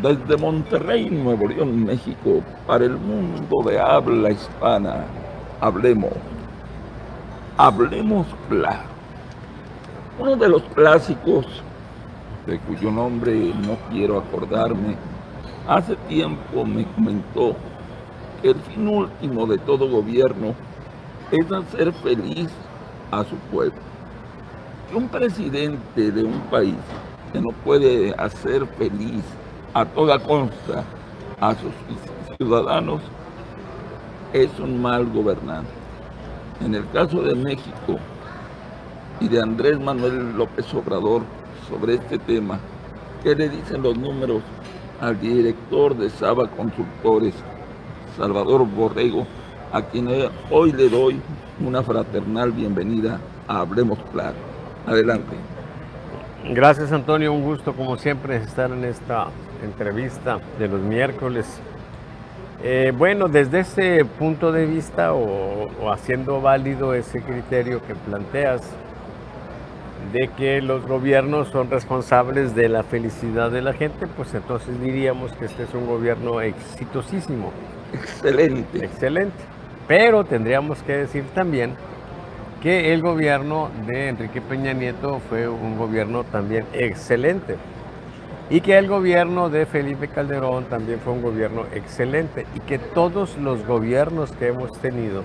Desde Monterrey, Nuevo León, México, para el mundo de habla hispana, hablemos, hablemos claro. Uno de los clásicos, de cuyo nombre no quiero acordarme, hace tiempo me comentó que el fin último de todo gobierno es hacer feliz a su pueblo. Que un presidente de un país que no puede hacer feliz a toda costa a sus ciudadanos es un mal gobernante. En el caso de México y de Andrés Manuel López Obrador sobre este tema, ¿qué le dicen los números al director de Saba Consultores, Salvador Borrego, a quien hoy le doy una fraternal bienvenida a Hablemos Claro? Adelante. Gracias, Antonio, un gusto como siempre estar en esta entrevista de los miércoles. Bueno, desde ese punto de vista o haciendo válido ese criterio que planteas de que los gobiernos son responsables de la felicidad de la gente, pues entonces diríamos que este es un gobierno exitosísimo. Excelente. Excelente. Pero tendríamos que decir también que el gobierno de Enrique Peña Nieto fue un gobierno también excelente y que el gobierno de Felipe Calderón también fue un gobierno excelente y que todos los gobiernos que hemos tenido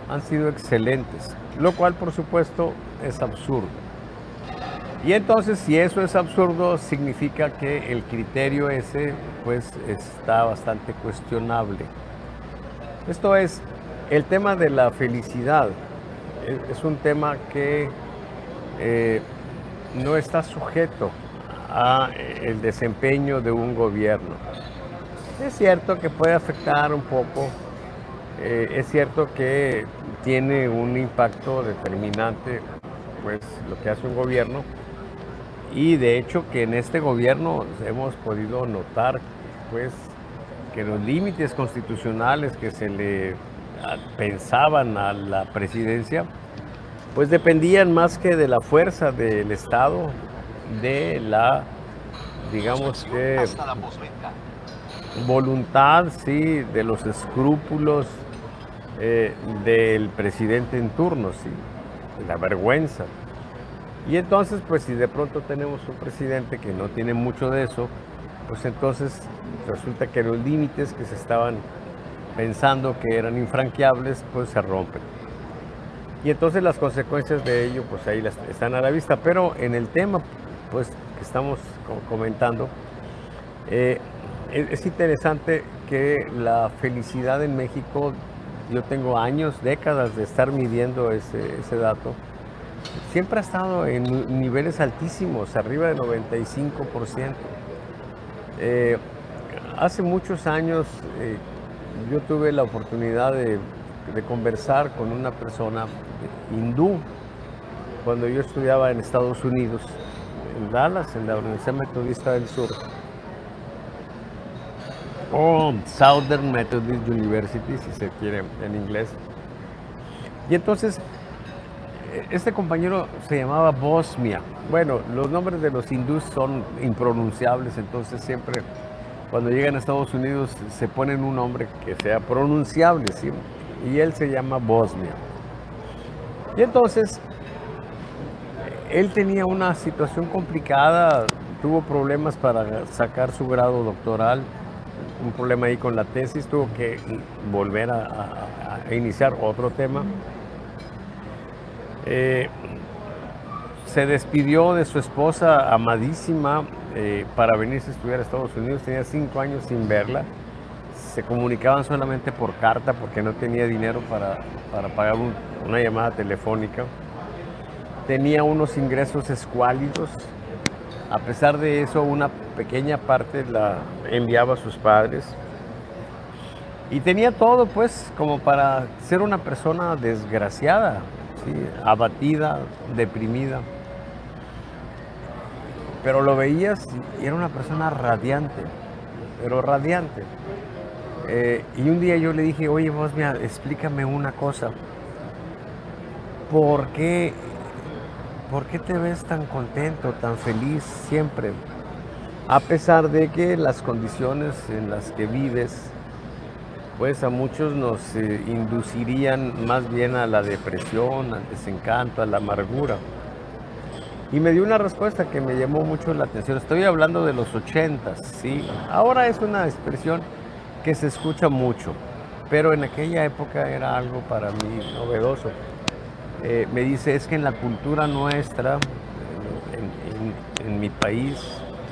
han sido excelentes, lo cual por supuesto es absurdo. Y entonces si eso es absurdo significa que el criterio ese pues está bastante cuestionable. Esto es, el tema de la felicidad es un tema que no está sujeto a el desempeño de un gobierno. Es cierto que puede afectar un poco, es cierto que tiene un impacto determinante, pues lo que hace un gobierno, y de hecho que en este gobierno hemos podido notar, pues, que los límites constitucionales que se le pensaban a la presidencia, pues dependían más que de la fuerza del Estado, de la, digamos que, voluntad, sí, de los escrúpulos del presidente en turno, sí, la vergüenza. Y entonces, pues si de pronto tenemos un presidente que no tiene mucho de eso, pues entonces resulta que los límites que se estaban pensando que eran infranqueables, pues se rompen. Y entonces las consecuencias de ello, pues ahí están a la vista. Pero en el tema, pues, que estamos comentando, es interesante que la felicidad en México, yo tengo años, décadas de estar midiendo ese dato, siempre ha estado en niveles altísimos, arriba del 95%. Hace muchos años yo tuve la oportunidad de conversar con una persona hindú cuando yo estudiaba en Estados Unidos, en Dallas, en la Universidad Metodista del Sur, o Southern Methodist University, si se quiere en inglés. Y entonces, este compañero se llamaba Bosmia. Bueno, los nombres de los hindús son impronunciables, entonces siempre cuando llegan a Estados Unidos se ponen un nombre que sea pronunciable, ¿sí? Y él se llama Bosmia. Y entonces, él tenía una situación complicada, tuvo problemas para sacar su grado doctoral, un problema ahí con la tesis, tuvo que volver a iniciar otro tema. Se despidió de su esposa amadísima para venirse a estudiar a Estados Unidos, tenía 5 años sin verla, se comunicaban solamente por carta porque no tenía dinero para pagar una llamada telefónica, tenía unos ingresos escuálidos, a pesar de eso una pequeña parte la enviaba a sus padres y tenía todo pues como para ser una persona desgraciada, ¿sí? Abatida, deprimida. Pero lo veías y era una persona radiante, pero radiante. Y un día yo le dije, oye, vos, mira, explícame una cosa. ¿Por qué te ves tan contento, tan feliz siempre? a pesar de que las condiciones en las que vives, pues a muchos nos inducirían más bien a la depresión, al desencanto, a la amargura. Y me dio una respuesta que me llamó mucho la atención. Estoy hablando de los 80s, ¿sí? Ahora es una expresión que se escucha mucho, pero en aquella época era algo para mí novedoso. Me dice, es que en la cultura nuestra, en mi país,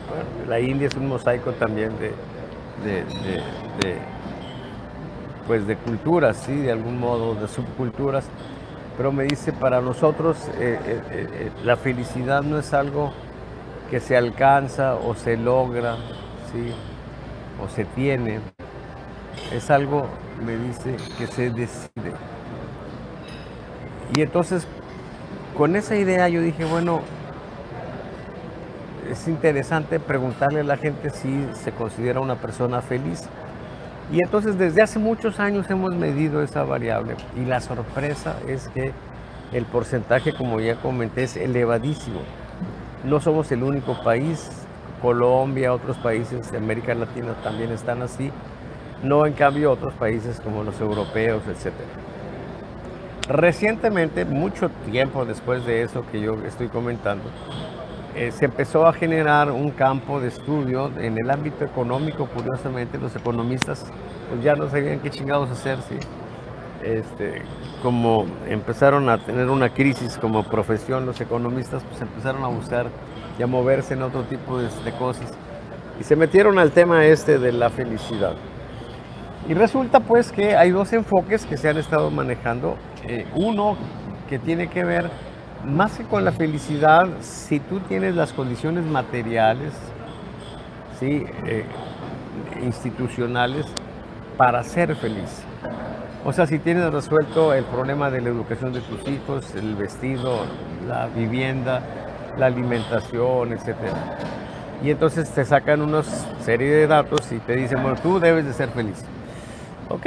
bueno, la India es un mosaico también de, de, pues de culturas, ¿sí? De algún modo, de subculturas. Pero me dice, para nosotros la felicidad no es algo que se alcanza o se logra, ¿sí? O se tiene. Es algo, me dice, que se decide. Y entonces, con esa idea yo dije, bueno, es interesante preguntarle a la gente si se considera una persona feliz. Y entonces desde hace muchos años hemos medido esa variable y la sorpresa es que el porcentaje, como ya comenté, es elevadísimo. No somos el único país, Colombia, otros países de América Latina también están así, no en cambio otros países como los europeos, etc. Recientemente, mucho tiempo después de eso que yo estoy comentando, se empezó a generar un campo de estudio en el ámbito económico. Curiosamente, los economistas pues ya no sabían qué chingados hacer, ¿sí? Como empezaron a tener una crisis como profesión, los economistas pues empezaron a buscar y a moverse en otro tipo de cosas y se metieron al tema de la felicidad. Y resulta pues que hay dos enfoques que se han estado manejando. Uno que tiene que ver más que con la felicidad, si tú tienes las condiciones materiales, ¿sí? Institucionales, para ser feliz. O sea, si tienes resuelto el problema de la educación de tus hijos, el vestido, la vivienda, la alimentación, etc. Y entonces te sacan una serie de datos y te dicen, bueno, tú debes de ser feliz. ¿Ok?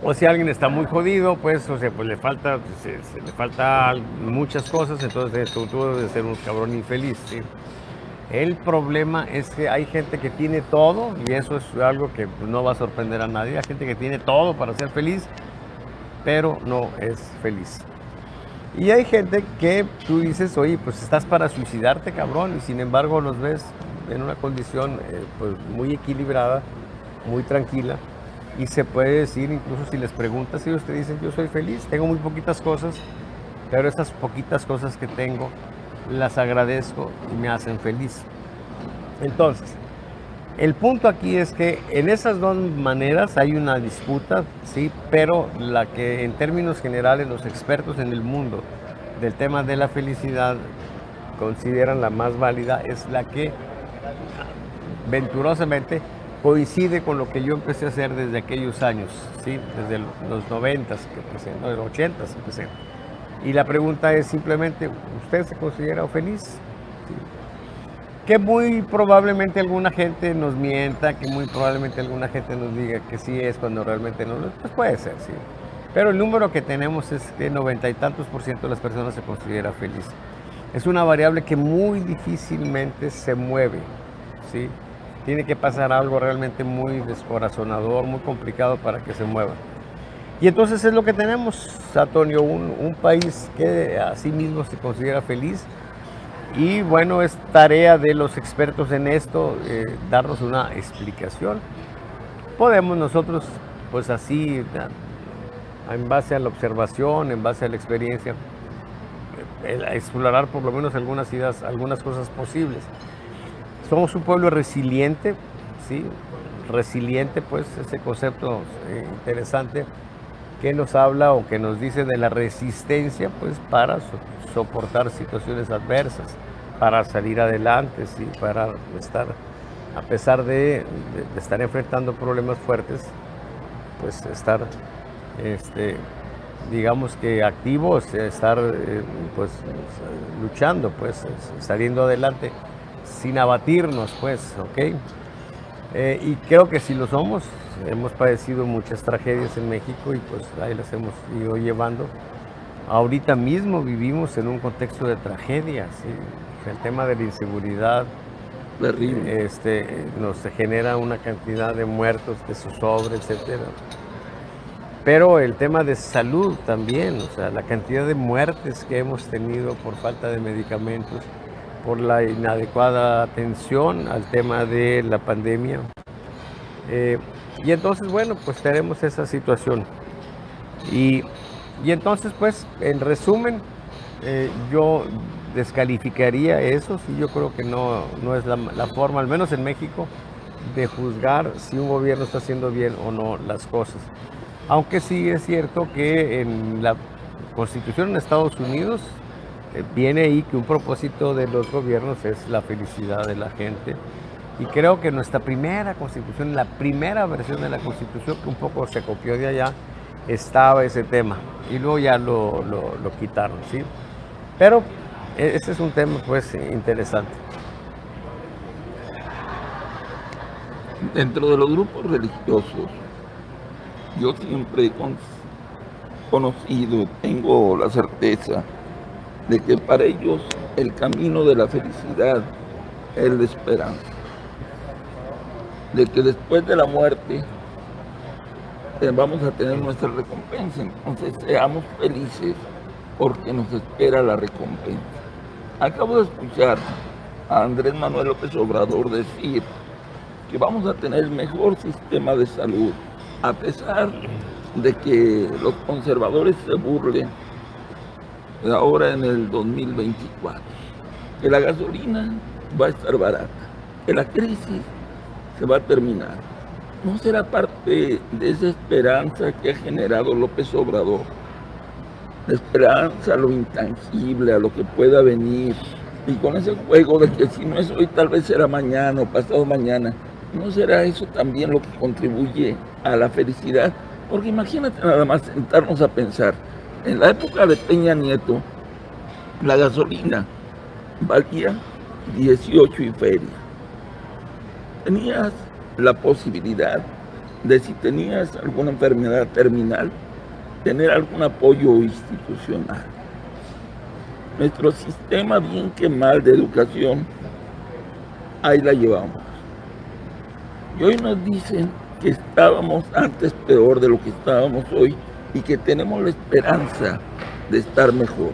O si alguien está muy jodido, pues, o sea, pues le falta muchas cosas, entonces tú debes de ser un cabrón infeliz, ¿sí? El problema es que hay gente que tiene todo, y eso es algo que pues, no va a sorprender a nadie. Hay gente que tiene todo para ser feliz, pero no es feliz. Y hay gente que tú dices, oye, pues estás para suicidarte, cabrón, y sin embargo los ves en una condición pues, muy equilibrada, muy tranquila. Y se puede decir, incluso si les preguntas, ellos te dicen, yo soy feliz, tengo muy poquitas cosas, pero esas poquitas cosas que tengo las agradezco y me hacen feliz. Entonces, el punto aquí es que en esas dos maneras hay una disputa, sí, pero la que en términos generales los expertos en el mundo del tema de la felicidad consideran la más válida es la que venturosamente coincide con lo que yo empecé a hacer desde aquellos años, ¿sí? Desde los 90s que empecé, no, los 80s empecé. Y la pregunta es simplemente, ¿usted se considera feliz? ¿Sí? Que muy probablemente alguna gente nos mienta, que muy probablemente alguna gente nos diga que sí es cuando realmente no, pues puede ser, sí. Pero el número que tenemos es que 90 y tantos % de las personas se considera feliz. Es una variable que muy difícilmente se mueve, ¿sí? Tiene que pasar algo realmente muy descorazonador, muy complicado para que se mueva. Y entonces es lo que tenemos, Antonio, un país que a sí mismo se considera feliz. Y bueno, es tarea de los expertos en esto darnos una explicación. Podemos nosotros, pues así, en base a la observación, en base a la experiencia, explorar por lo menos algunas ideas, algunas cosas posibles. Somos un pueblo resiliente, ¿sí? Resiliente, pues, ese concepto interesante que nos habla o que nos dice de la resistencia, pues, para soportar situaciones adversas, para salir adelante, ¿sí? Para estar, a pesar de estar enfrentando problemas fuertes, pues, estar, digamos que activos, estar, pues, luchando, pues, saliendo adelante, sin abatirnos, pues, ¿ok? Y creo que sí lo somos. Hemos padecido muchas tragedias en México y pues ahí las hemos ido llevando. Ahorita mismo vivimos en un contexto de tragedia, ¿sí? El tema de la inseguridad, Terrible. Nos genera una cantidad de muertos, de zozobra, etcétera. Pero el tema de salud también, o sea, la cantidad de muertes que hemos tenido por falta de medicamentos, por la inadecuada atención al tema de la pandemia. Y entonces, bueno, pues tenemos esa situación. Y entonces, pues, en resumen, yo descalificaría eso, sí, yo creo que no es la forma, al menos en México, de juzgar si un gobierno está haciendo bien o no las cosas. Aunque sí es cierto que en la Constitución en Estados Unidos viene ahí que un propósito de los gobiernos es la felicidad de la gente. Y creo que nuestra primera Constitución, la primera versión de la Constitución, que un poco se copió de allá, estaba ese tema. Y luego ya lo quitaron, ¿sí? Pero ese es un tema, pues, interesante. Dentro de los grupos religiosos, yo siempre he conocido, tengo la certeza de que para ellos el camino de la felicidad es la esperanza, de que después de la muerte vamos a tener nuestra recompensa. Entonces seamos felices porque nos espera la recompensa. Acabo de escuchar a Andrés Manuel López Obrador decir que vamos a tener el mejor sistema de salud, a pesar de que los conservadores se burlen ahora en el 2024, que la gasolina va a estar barata, que la crisis se va a terminar. ¿No será parte de esa esperanza que ha generado López Obrador? La esperanza a lo intangible, a lo que pueda venir, y con ese juego de que si no es hoy, tal vez será mañana o pasado mañana. ¿No será eso también lo que contribuye a la felicidad? Porque imagínate nada más sentarnos a pensar, en la época de Peña Nieto, la gasolina valía 18 y feria. Tenías la posibilidad de, si tenías alguna enfermedad terminal, tener algún apoyo institucional. Nuestro sistema, bien que mal, de educación, ahí la llevamos. Y hoy nos dicen que estábamos antes peor de lo que estábamos hoy y que tenemos la esperanza de estar mejor.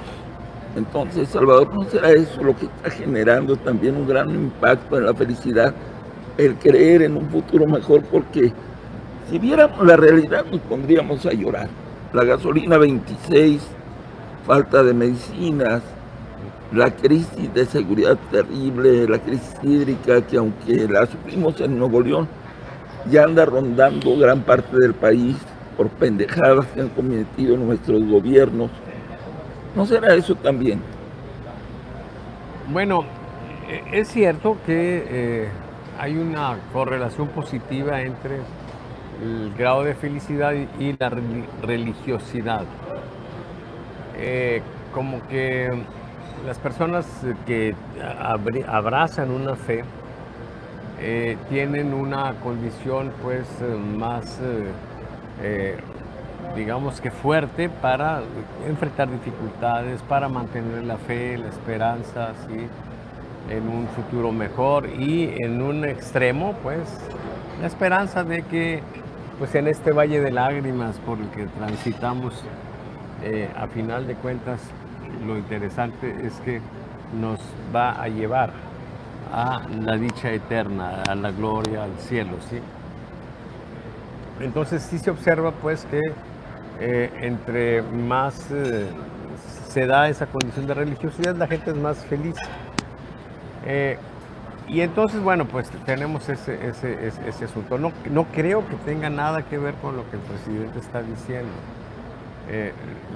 Entonces, Salvador, ¿no será eso lo que está generando también un gran impacto en la felicidad? El creer en un futuro mejor, porque si viéramos la realidad nos pondríamos a llorar. La gasolina 26, falta de medicinas, la crisis de seguridad terrible, la crisis hídrica que aunque la sufrimos en Nuevo León, ya anda rondando gran parte del país por pendejadas que han cometido nuestros gobiernos. ¿No será eso también? Bueno, es cierto que hay una correlación positiva entre el grado de felicidad y la religiosidad. Como que las personas que abrazan una fe tienen una condición, pues, más, digamos que fuerte para enfrentar dificultades, para mantener la fe, la esperanza, ¿sí?, en un futuro mejor, y en un extremo, pues, la esperanza de que, pues, en este valle de lágrimas por el que transitamos, a final de cuentas, lo interesante es que nos va a llevar a la dicha eterna, a la gloria, al cielo, ¿sí? Entonces sí se observa, pues, que entre más se da esa condición de religiosidad, la gente es más feliz. Y entonces, bueno, pues tenemos ese asunto. No creo que tenga nada que ver con lo que el presidente está diciendo.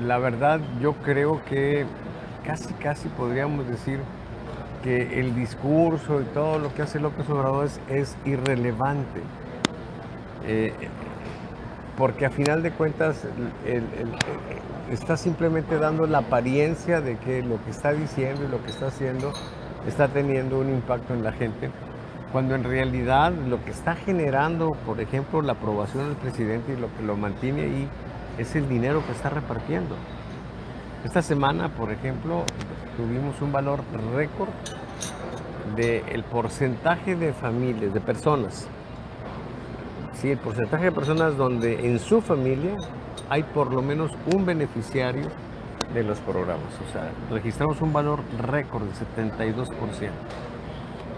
La verdad, yo creo que casi podríamos decir que el discurso y todo lo que hace López Obrador es irrelevante. Porque a final de cuentas está simplemente dando la apariencia de que lo que está diciendo y lo que está haciendo está teniendo un impacto en la gente, cuando en realidad lo que está generando, por ejemplo, la aprobación del presidente y lo que lo mantiene ahí, es el dinero que está repartiendo. Esta semana, por ejemplo, tuvimos un valor récord del porcentaje de familias, de personas. Sí, el porcentaje de personas donde en su familia hay por lo menos un beneficiario de los programas. O sea, registramos un valor récord de 72%.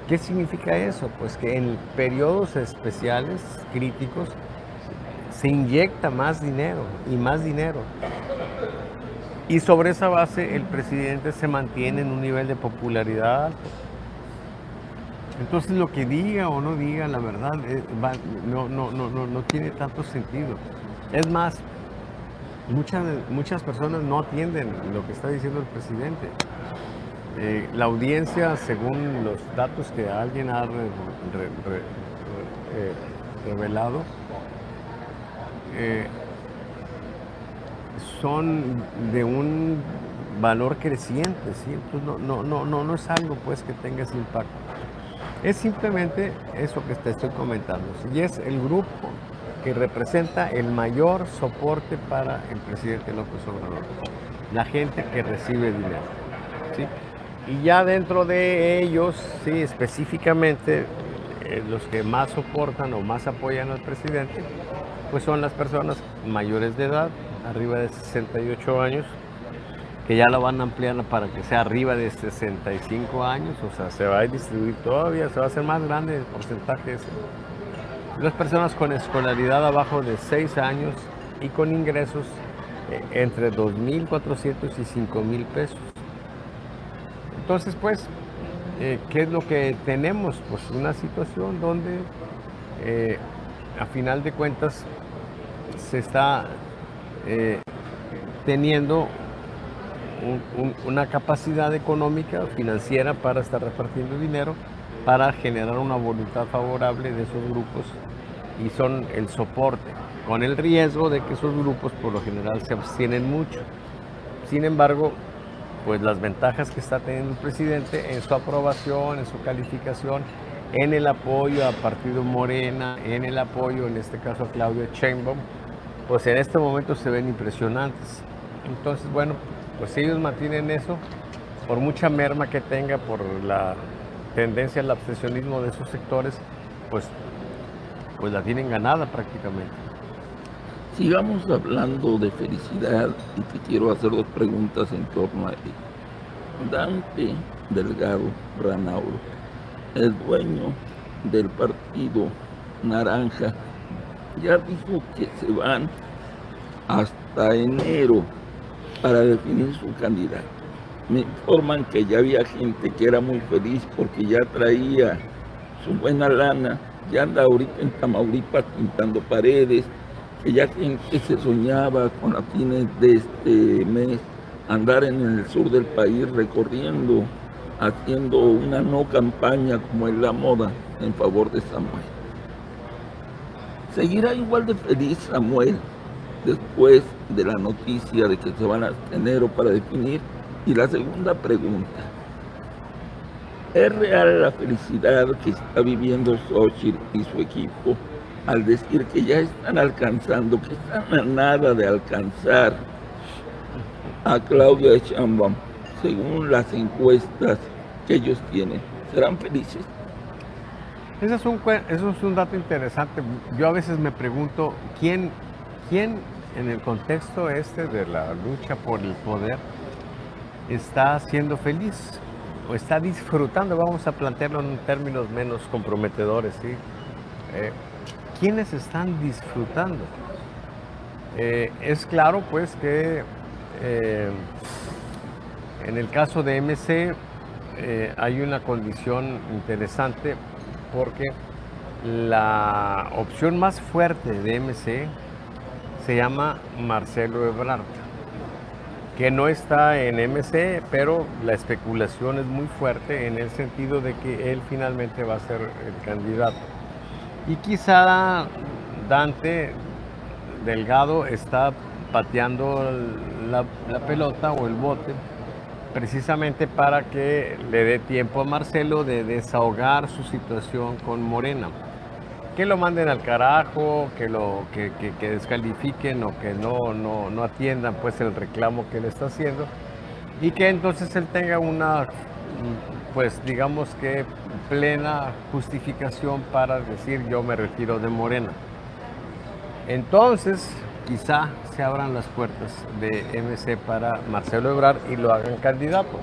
¿Qué significa eso? Pues que en periodos especiales, críticos, se inyecta más dinero y más dinero. Y sobre esa base el presidente se mantiene en un nivel de popularidad alto. Entonces lo que diga o no diga, la verdad, no tiene tanto sentido. Es más, muchas personas no atienden lo que está diciendo el presidente. La audiencia, según los datos que alguien ha revelado, son de un valor creciente, ¿sí? Entonces no es algo pues que tenga ese impacto. Es simplemente eso que te estoy comentando, ¿sí? Y es el grupo que representa el mayor soporte para el presidente López Obrador, la gente que recibe dinero, ¿sí? Y ya dentro de ellos, sí, específicamente los que más soportan o más apoyan al presidente, pues son las personas mayores de edad, arriba de 68 años, que ya la van a ampliar para que sea arriba de 65 años, o sea, se va a distribuir todavía, se va a hacer más grande el porcentaje ese. Las personas con escolaridad abajo de 6 años y con ingresos entre 2.400 y 5.000 pesos. Entonces, pues, ¿qué es lo que tenemos? Pues una situación donde, a final de cuentas, se está teniendo una capacidad económica, financiera, para estar repartiendo dinero, para generar una voluntad favorable de esos grupos, y son el soporte, con el riesgo de que esos grupos por lo general se abstienen mucho. Sin embargo, pues las ventajas que está teniendo el presidente en su aprobación, en su calificación, en el apoyo a partido Morena, en el apoyo, en este caso, a Claudia Sheinbaum, pues en este momento se ven impresionantes. Entonces, bueno, pues si ellos mantienen eso, por mucha merma que tenga, por la tendencia al abstencionismo de esos sectores, pues la tienen ganada prácticamente. Sigamos hablando de felicidad y te quiero hacer dos preguntas en torno a ello. Dante Delgado Ranauro, el dueño del partido Naranja, ya dijo que se van hasta enero para definir su candidato. Me informan que ya había gente que era muy feliz porque ya traía su buena lana, ya anda ahorita en Tamaulipas pintando paredes, que ya gente se soñaba con a fines de este mes andar en el sur del país recorriendo, haciendo una no campaña como es la moda en favor de Samuel. ¿Seguirá igual de feliz Samuel después de la noticia de que se van hasta enero para definir? Y la segunda pregunta, ¿es real la felicidad que está viviendo Xochitl y su equipo al decir que ya están alcanzando, que están a nada de alcanzar a Claudia Sheinbaum, según las encuestas que ellos tienen? ¿Serán felices? Eso es un dato interesante. Yo a veces me pregunto, ¿quién en el contexto este de la lucha por el poder está siendo feliz o está disfrutando? Vamos a plantearlo en términos menos comprometedores, ¿sí? ¿Quiénes están disfrutando? Es claro, pues, que en el caso de MC hay una condición interesante, porque la opción más fuerte de MC se llama Marcelo Ebrard, que no está en MC, pero la especulación es muy fuerte en el sentido de que él finalmente va a ser el candidato. Y quizá Dante Delgado está pateando la pelota o el bote precisamente para que le dé tiempo a Marcelo de desahogar su situación con Morena. Que lo manden al carajo, que descalifiquen o que no atiendan pues el reclamo que le está haciendo, y que entonces él tenga pues digamos que plena justificación para decir yo me retiro de Morena. Entonces, quizá se abran las puertas de MC para Marcelo Ebrard y lo hagan candidato.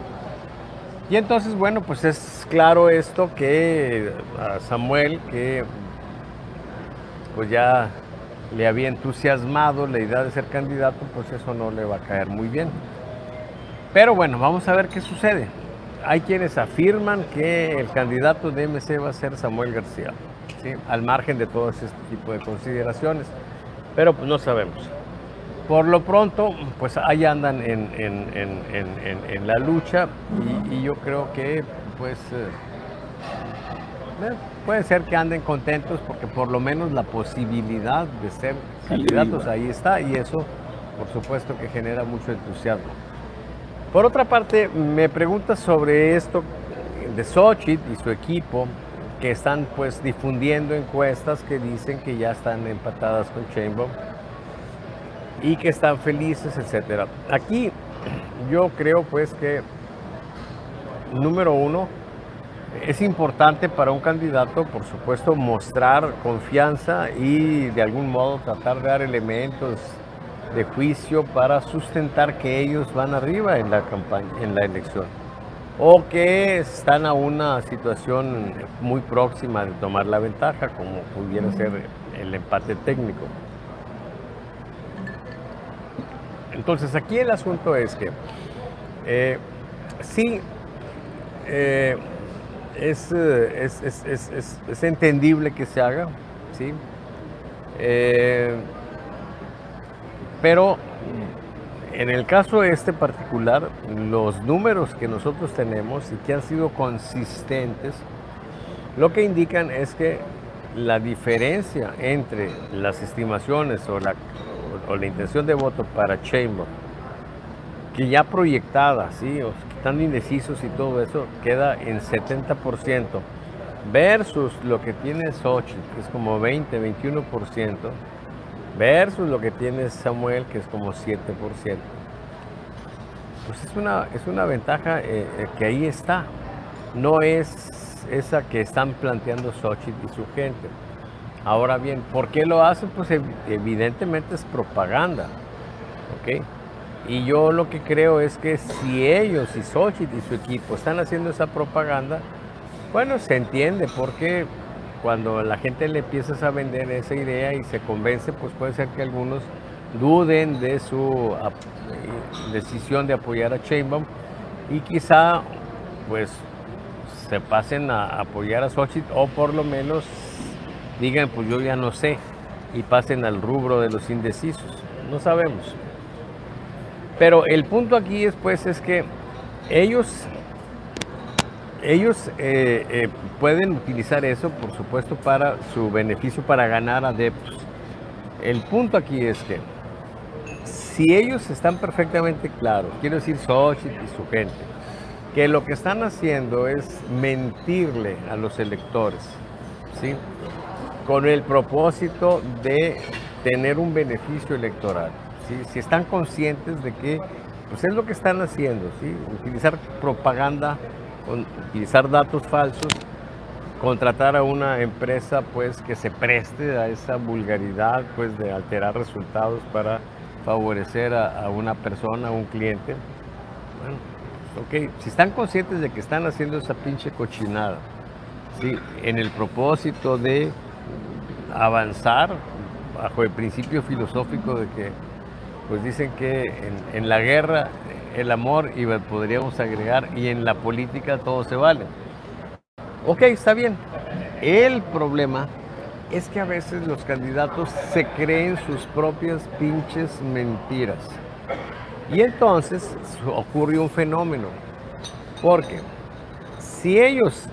Y entonces, bueno, pues es claro esto que a Samuel, que pues ya le había entusiasmado la idea de ser candidato, pues eso no le va a caer muy bien. Pero bueno, vamos a ver qué sucede. Hay quienes afirman que el candidato de MC va a ser Samuel García, ¿sí? Al margen de todo este tipo de consideraciones, pero pues no sabemos. Por lo pronto, pues ahí andan en la lucha y yo creo que pues puede ser que anden contentos porque por lo menos la posibilidad de ser candidatos ahí está y eso por supuesto que genera mucho entusiasmo. Por otra parte, me preguntas sobre esto de Xochitl y su equipo que están pues difundiendo encuestas que dicen que ya están empatadas con Sheinbaum y que están felices, etcétera. Aquí yo creo pues que, número uno, es importante para un candidato, por supuesto, mostrar confianza y de algún modo tratar de dar elementos de juicio para sustentar que ellos van arriba en la campaña, en la elección, o que están a una situación muy próxima de tomar la ventaja, como pudiera ser el empate técnico. Entonces aquí el asunto es que sí, es entendible que se haga, ¿sí? Pero en el caso este particular, los números que nosotros tenemos y que han sido consistentes, lo que indican es que la diferencia entre las estimaciones o la intención de voto para Sheinbaum, que ya proyectada, ¿sí? O están indecisos y todo eso, queda en 70%, versus lo que tiene Xochitl, que es como 20-21%, versus lo que tiene Samuel, que es como 7%. Pues es una ventaja que ahí está, no es esa que están planteando Xochitl y su gente. Ahora bien, ¿por qué lo hacen? Pues evidentemente es propaganda, ¿ok? Y yo lo que creo es que si ellos y Xochitl y su equipo están haciendo esa propaganda, bueno, se entiende porque cuando la gente le empiezas a vender esa idea y se convence, pues puede ser que algunos duden de su decisión de apoyar a Sheinbaum y quizá pues se pasen a apoyar a Xochitl o por lo menos digan pues yo ya no sé y pasen al rubro de los indecisos, no sabemos. Pero el punto aquí pues es que ellos pueden utilizar eso, por supuesto, para su beneficio, para ganar adeptos. El punto aquí es que si ellos están perfectamente claros, quiero decir Xochitl y su gente, que lo que están haciendo es mentirle a los electores, ¿sí? Con el propósito de tener un beneficio electoral, ¿sí? Si están conscientes de que pues es lo que están haciendo, ¿sí? Utilizar propaganda, utilizar datos falsos, contratar a una empresa pues que se preste a esa vulgaridad pues de alterar resultados para favorecer a una persona, a un cliente. Bueno, ok, si están conscientes de que están haciendo esa pinche cochinada, ¿sí? En el propósito de avanzar bajo el principio filosófico de que pues dicen que en la guerra el amor, y podríamos agregar, y en la política todo se vale. Ok, está bien. El problema es que a veces los candidatos se creen sus propias pinches mentiras. Y entonces ocurre un fenómeno. Porque si ellos,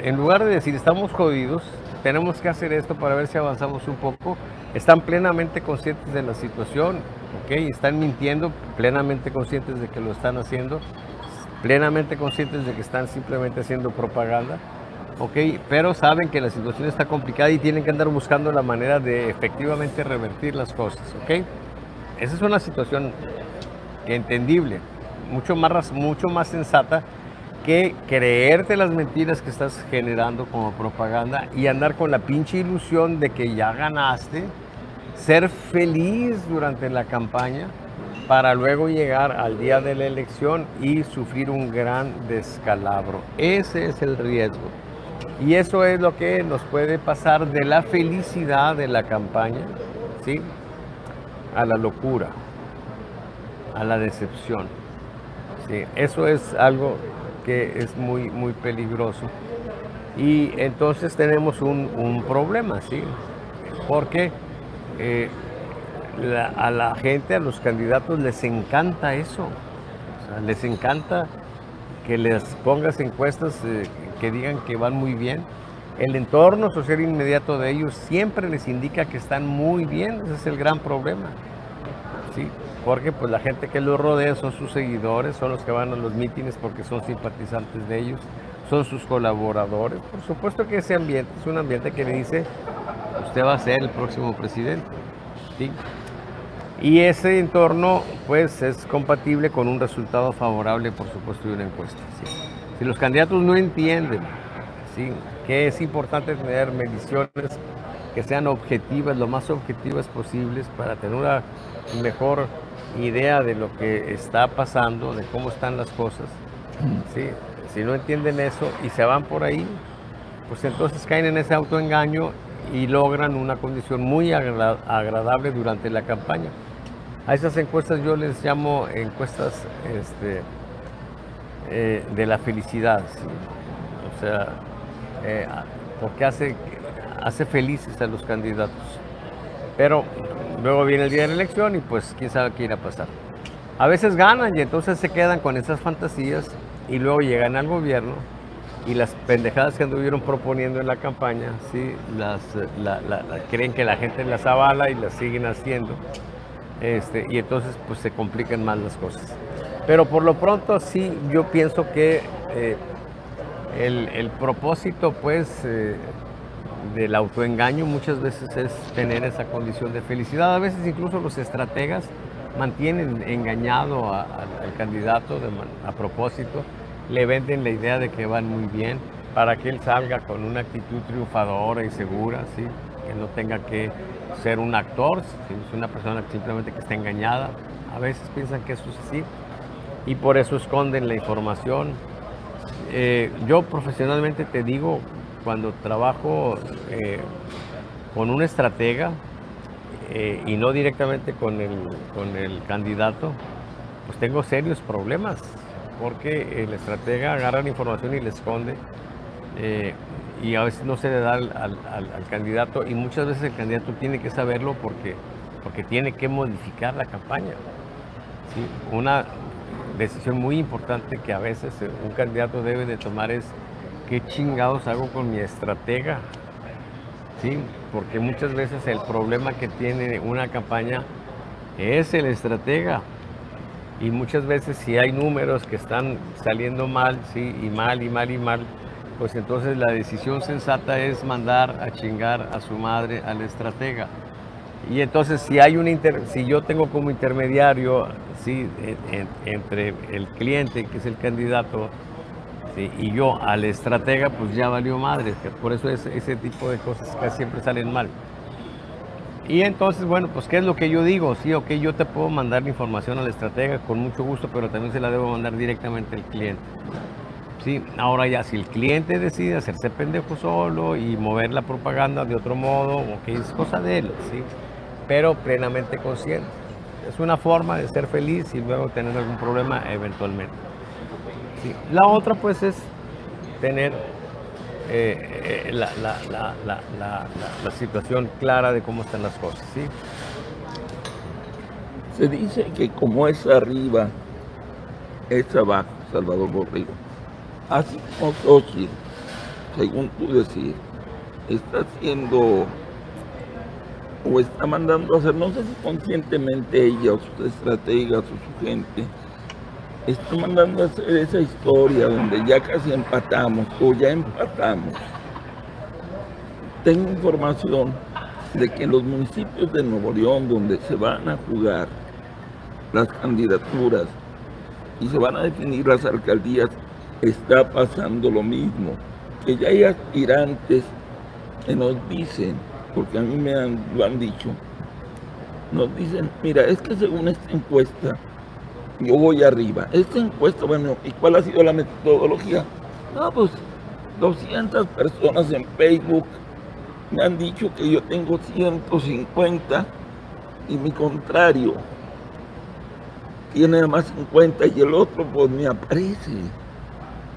en lugar de decir estamos jodidos, tenemos que hacer esto para ver si avanzamos un poco, están plenamente conscientes de la situación, ¿ok? Están mintiendo, plenamente conscientes de que lo están haciendo, plenamente conscientes de que están simplemente haciendo propaganda, ¿ok? Pero saben que la situación está complicada y tienen que andar buscando la manera de efectivamente revertir las cosas, ¿ok? Esa es una situación entendible, mucho más sensata que creerte las mentiras que estás generando como propaganda y andar con la pinche ilusión de que ya ganaste, ser feliz durante la campaña para luego llegar al día de la elección y sufrir un gran descalabro. Ese es el riesgo. Y eso es lo que nos puede pasar de la felicidad de la campaña, ¿sí?, a la locura, a la decepción. Sí, eso es algo que es muy, muy peligroso. Y entonces tenemos un problema, ¿sí? Porque a la gente, a los candidatos les encanta eso. O sea, les encanta que les pongas encuestas que digan que van muy bien. El entorno social inmediato de ellos siempre les indica que están muy bien. Ese es el gran problema, ¿sí? Porque pues la gente que los rodea son sus seguidores, son los que van a los mítines porque son simpatizantes de ellos, son sus colaboradores. Por supuesto que ese ambiente es un ambiente que le dice, usted va a ser el próximo presidente, ¿sí? Y ese entorno pues es compatible con un resultado favorable, por supuesto, de una encuesta, ¿sí? Si los candidatos no entienden, ¿sí?, que es importante tener mediciones que sean objetivas, lo más objetivas posibles, para tener una mejor idea de lo que está pasando, de cómo están las cosas, ¿sí? Si no entienden eso y se van por ahí, pues entonces caen en ese autoengaño y logran una condición muy agradable durante la campaña. A esas encuestas yo les llamo encuestas de la felicidad, ¿sí? O sea, porque hace felices a los candidatos. Pero luego viene el día de la elección y pues quién sabe qué irá a pasar. A veces ganan y entonces se quedan con esas fantasías y luego llegan al gobierno y las pendejadas que anduvieron proponiendo en la campaña, ¿sí?, creen que la gente las avala y las siguen haciendo. Y entonces pues se complican más las cosas. Pero por lo pronto sí, yo pienso que el propósito pues del autoengaño muchas veces es tener esa condición de felicidad. A veces incluso los estrategas mantienen engañado al candidato a propósito, le venden la idea de que van muy bien para que él salga con una actitud triunfadora y segura, ¿sí?, que no tenga que ser un actor, ¿sí?, es una persona simplemente que está engañada. A veces piensan que eso es así y por eso esconden la información. Yo profesionalmente te digo, cuando trabajo con un estratega y no directamente con el candidato, pues tengo serios problemas, porque el estratega agarra la información y la esconde y a veces no se le da al candidato, y muchas veces el candidato tiene que saberlo porque tiene que modificar la campaña, ¿sí? Una decisión muy importante que a veces un candidato debe de tomar es: ¿qué chingados hago con mi estratega? ¿Sí? Porque muchas veces el problema que tiene una campaña es el estratega. Y muchas veces si hay números que están saliendo mal, ¿sí?, y mal, y mal, y mal, pues entonces la decisión sensata es mandar a chingar a su madre al estratega. Y entonces si yo tengo como intermediario, ¿sí?, entre el cliente, que es el candidato, ¿sí?, y yo al estratega, pues ya valió madre. Por eso ese tipo de cosas casi siempre salen mal. Y entonces, bueno, pues ¿qué es lo que yo digo? Sí, ok, yo te puedo mandar la información al estratega con mucho gusto, pero también se la debo mandar directamente al cliente. Sí, ahora ya, si el cliente decide hacerse pendejo solo y mover la propaganda de otro modo, ok, es cosa de él, ¿sí?, pero plenamente consciente. Es una forma de ser feliz y luego tener algún problema eventualmente. Sí. La otra pues es tener la situación clara de cómo están las cosas, ¿sí? Se dice que como es arriba, es abajo, Salvador Borrego. Así como Xochitl, según tú decir, está haciendo o está mandando a hacer, no sé si conscientemente ella o sus estrategas o su gente, está mandando a hacer esa historia donde ya casi empatamos o ya empatamos. Tengo información de que en los municipios de Nuevo León, donde se van a jugar las candidaturas y se van a definir las alcaldías, está pasando lo mismo, que ya hay aspirantes que nos dicen, porque a mí lo han dicho, nos dicen, mira, es que según esta encuesta, yo voy arriba. Esta encuesta, bueno, ¿y cuál ha sido la metodología? No, pues 200 personas en Facebook me han dicho que yo tengo 150 y mi contrario tiene más 50 y el otro pues me aparece.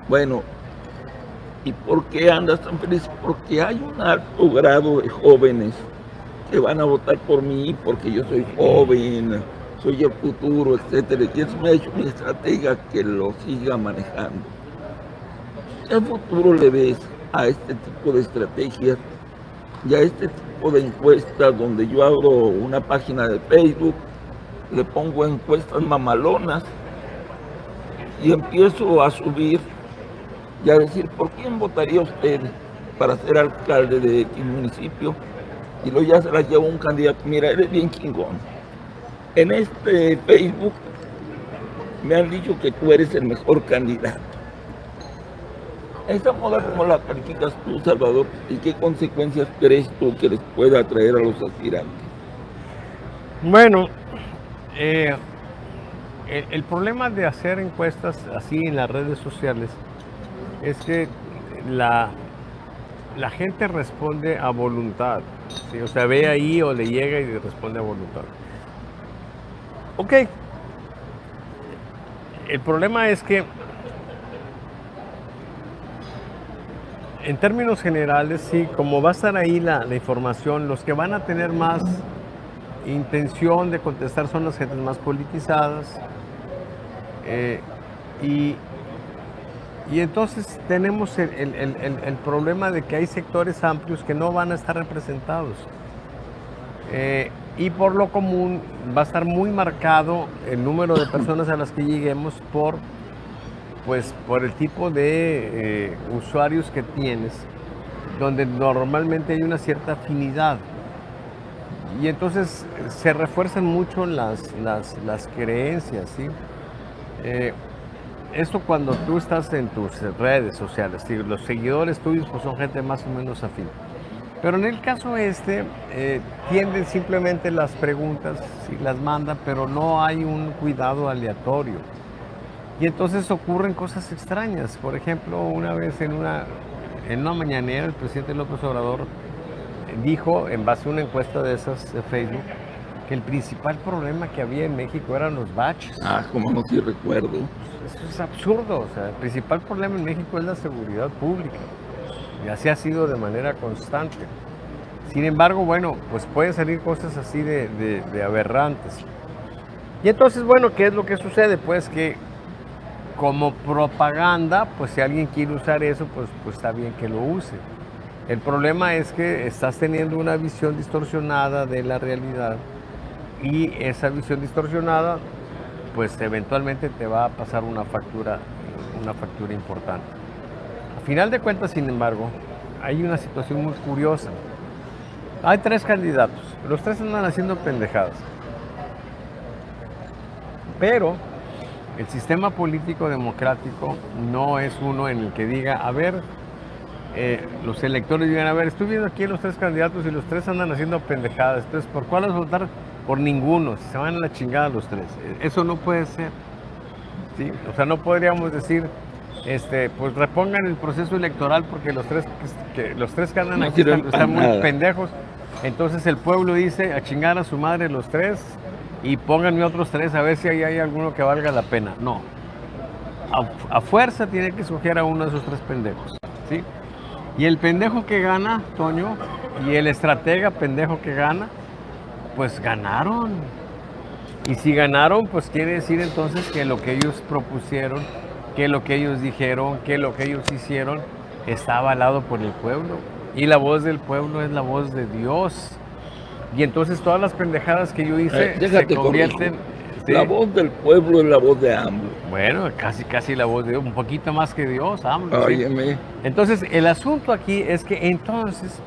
Bueno, ¿y por qué andas tan feliz? Porque hay un alto grado de jóvenes que van a votar por mí porque yo soy joven, soy el futuro, etcétera. Y eso me ha hecho mi estratega que lo siga manejando. ¿Qué futuro le ves a este tipo de estrategias y a este tipo de encuestas donde yo abro una página de Facebook, le pongo encuestas mamalonas y empiezo a subir y a decir, ¿por quién votaría usted para ser alcalde de X municipio? Y luego ya se la lleva un candidato. Mira, eres bien chingón. En este Facebook me han dicho que tú eres el mejor candidato. Esta moda, ¿cómo la calificas tú, Salvador? ¿Y qué consecuencias crees tú que les pueda traer a los aspirantes? Bueno, el problema de hacer encuestas así en las redes sociales es que la gente responde a voluntad, ¿sí? O sea, ve ahí o le llega y responde a voluntad. Ok. El problema es que, en términos generales, sí, como va a estar ahí la información, los que van a tener más intención de contestar son las gentes más politizadas. Y entonces tenemos el problema de que hay sectores amplios que no van a estar representados. Y por lo común va a estar muy marcado el número de personas a las que lleguemos por el tipo de usuarios que tienes, donde normalmente hay una cierta afinidad. Y entonces se refuerzan mucho las creencias, ¿sí? Esto cuando tú estás en tus redes sociales, ¿sí? Los seguidores tuyos pues son gente más o menos afín. Pero en el caso tienden simplemente las preguntas, sí, las mandan, pero no hay un cuidado aleatorio. Y entonces ocurren cosas extrañas. Por ejemplo, una vez en una mañanera el presidente López Obrador dijo, en base a una encuesta de esas de Facebook, que el principal problema que había en México eran los baches. Como no te recuerdo. Eso es absurdo. O sea, el principal problema en México es la seguridad pública. Y así ha sido de manera constante. Sin embargo, bueno, pues pueden salir cosas así de aberrantes. Y entonces, bueno, ¿qué es lo que sucede? Pues que como propaganda, pues si alguien quiere usar eso, pues está bien que lo use. El problema es que estás teniendo una visión distorsionada de la realidad y esa visión distorsionada, pues eventualmente te va a pasar una factura importante. A final de cuentas, sin embargo, hay una situación muy curiosa. Hay 3 candidatos, los 3 andan haciendo pendejadas. Pero el sistema político democrático no es uno en el que diga, a ver, los electores digan, a ver, estoy viendo aquí los 3 candidatos y los 3 andan haciendo pendejadas, entonces, ¿por cuál vas a votar? Por ninguno, se van a la chingada los 3. Eso no puede ser, ¿sí? O sea, no podríamos decir, pues repongan el proceso electoral porque los tres que andan aquí están muy pendejos. Entonces el pueblo dice, a chingar a su madre los 3 y pónganme otros 3 a ver si ahí hay alguno que valga la pena. No, a fuerza tiene que escoger a uno de esos 3 pendejos, ¿sí? Y el pendejo que gana, Toño, y el estratega pendejo que gana, pues ganaron. Y si ganaron, pues quiere decir entonces que lo que ellos propusieron, que lo que ellos dijeron, que lo que ellos hicieron, está avalado por el pueblo. Y la voz del pueblo es la voz de Dios. Y entonces todas las pendejadas que yo hice se convierten... ¿sí? La voz del pueblo es la voz de AMLO. Bueno, casi la voz de Dios, un poquito más que Dios, AMLO. Óyeme. ¿sí? Entonces, el asunto aquí es que entonces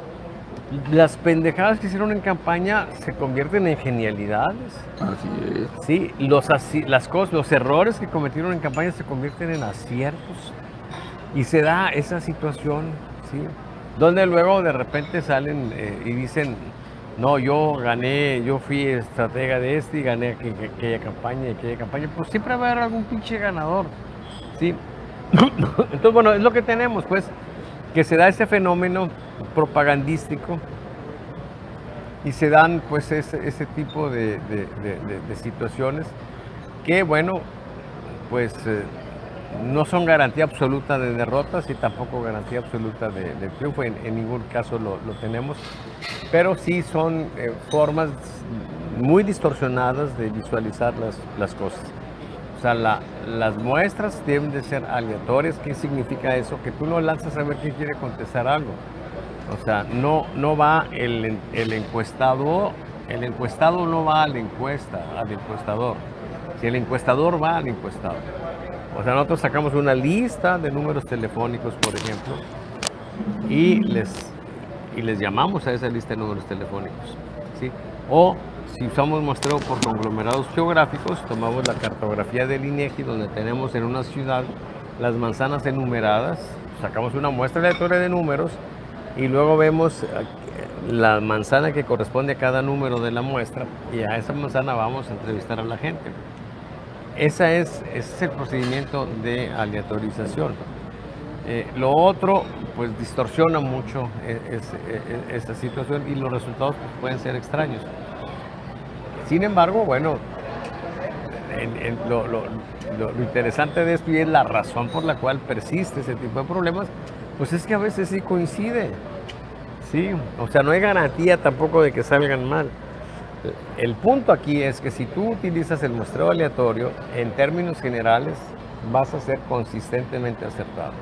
las pendejadas que hicieron en campaña se convierten en genialidades. Así es. Sí, los errores que cometieron en campaña se convierten en aciertos. Y se da esa situación, ¿sí? Donde luego de repente salen y dicen, no, yo gané, yo fui estratega de este y gané aquella campaña y aquella campaña. Pues siempre va a haber algún pinche ganador, ¿sí? Entonces, bueno, es lo que tenemos, pues, que se da ese fenómeno propagandístico y se dan, pues, ese tipo de situaciones que, bueno, pues no son garantía absoluta de derrotas y tampoco garantía absoluta de triunfo, en ningún caso lo tenemos, pero sí son formas muy distorsionadas de visualizar las cosas. O sea, las muestras deben de ser aleatorias. ¿Qué significa eso? Que tú no lanzas a ver quién quiere contestar algo. O sea, no va el encuestado no va a la encuesta, al encuestador. Si el encuestador va al encuestado. O sea, nosotros sacamos una lista de números telefónicos, por ejemplo, y les llamamos a esa lista de números telefónicos, ¿sí? O si usamos muestreo por conglomerados geográficos, tomamos la cartografía del INEGI, donde tenemos en una ciudad las manzanas enumeradas, sacamos una muestra aleatoria de números y luego vemos la manzana que corresponde a cada número de la muestra y a esa manzana vamos a entrevistar a la gente. Ese es el procedimiento de aleatorización. Lo otro, pues distorsiona mucho esa situación y los resultados pues, pueden ser extraños. Sin embargo, bueno, lo interesante de esto y es la razón por la cual persiste ese tipo de problemas, pues es que a veces sí coincide, ¿sí? O sea, no hay garantía tampoco de que salgan mal. El punto aquí es que si tú utilizas el muestreo aleatorio, en términos generales, vas a ser consistentemente acertado.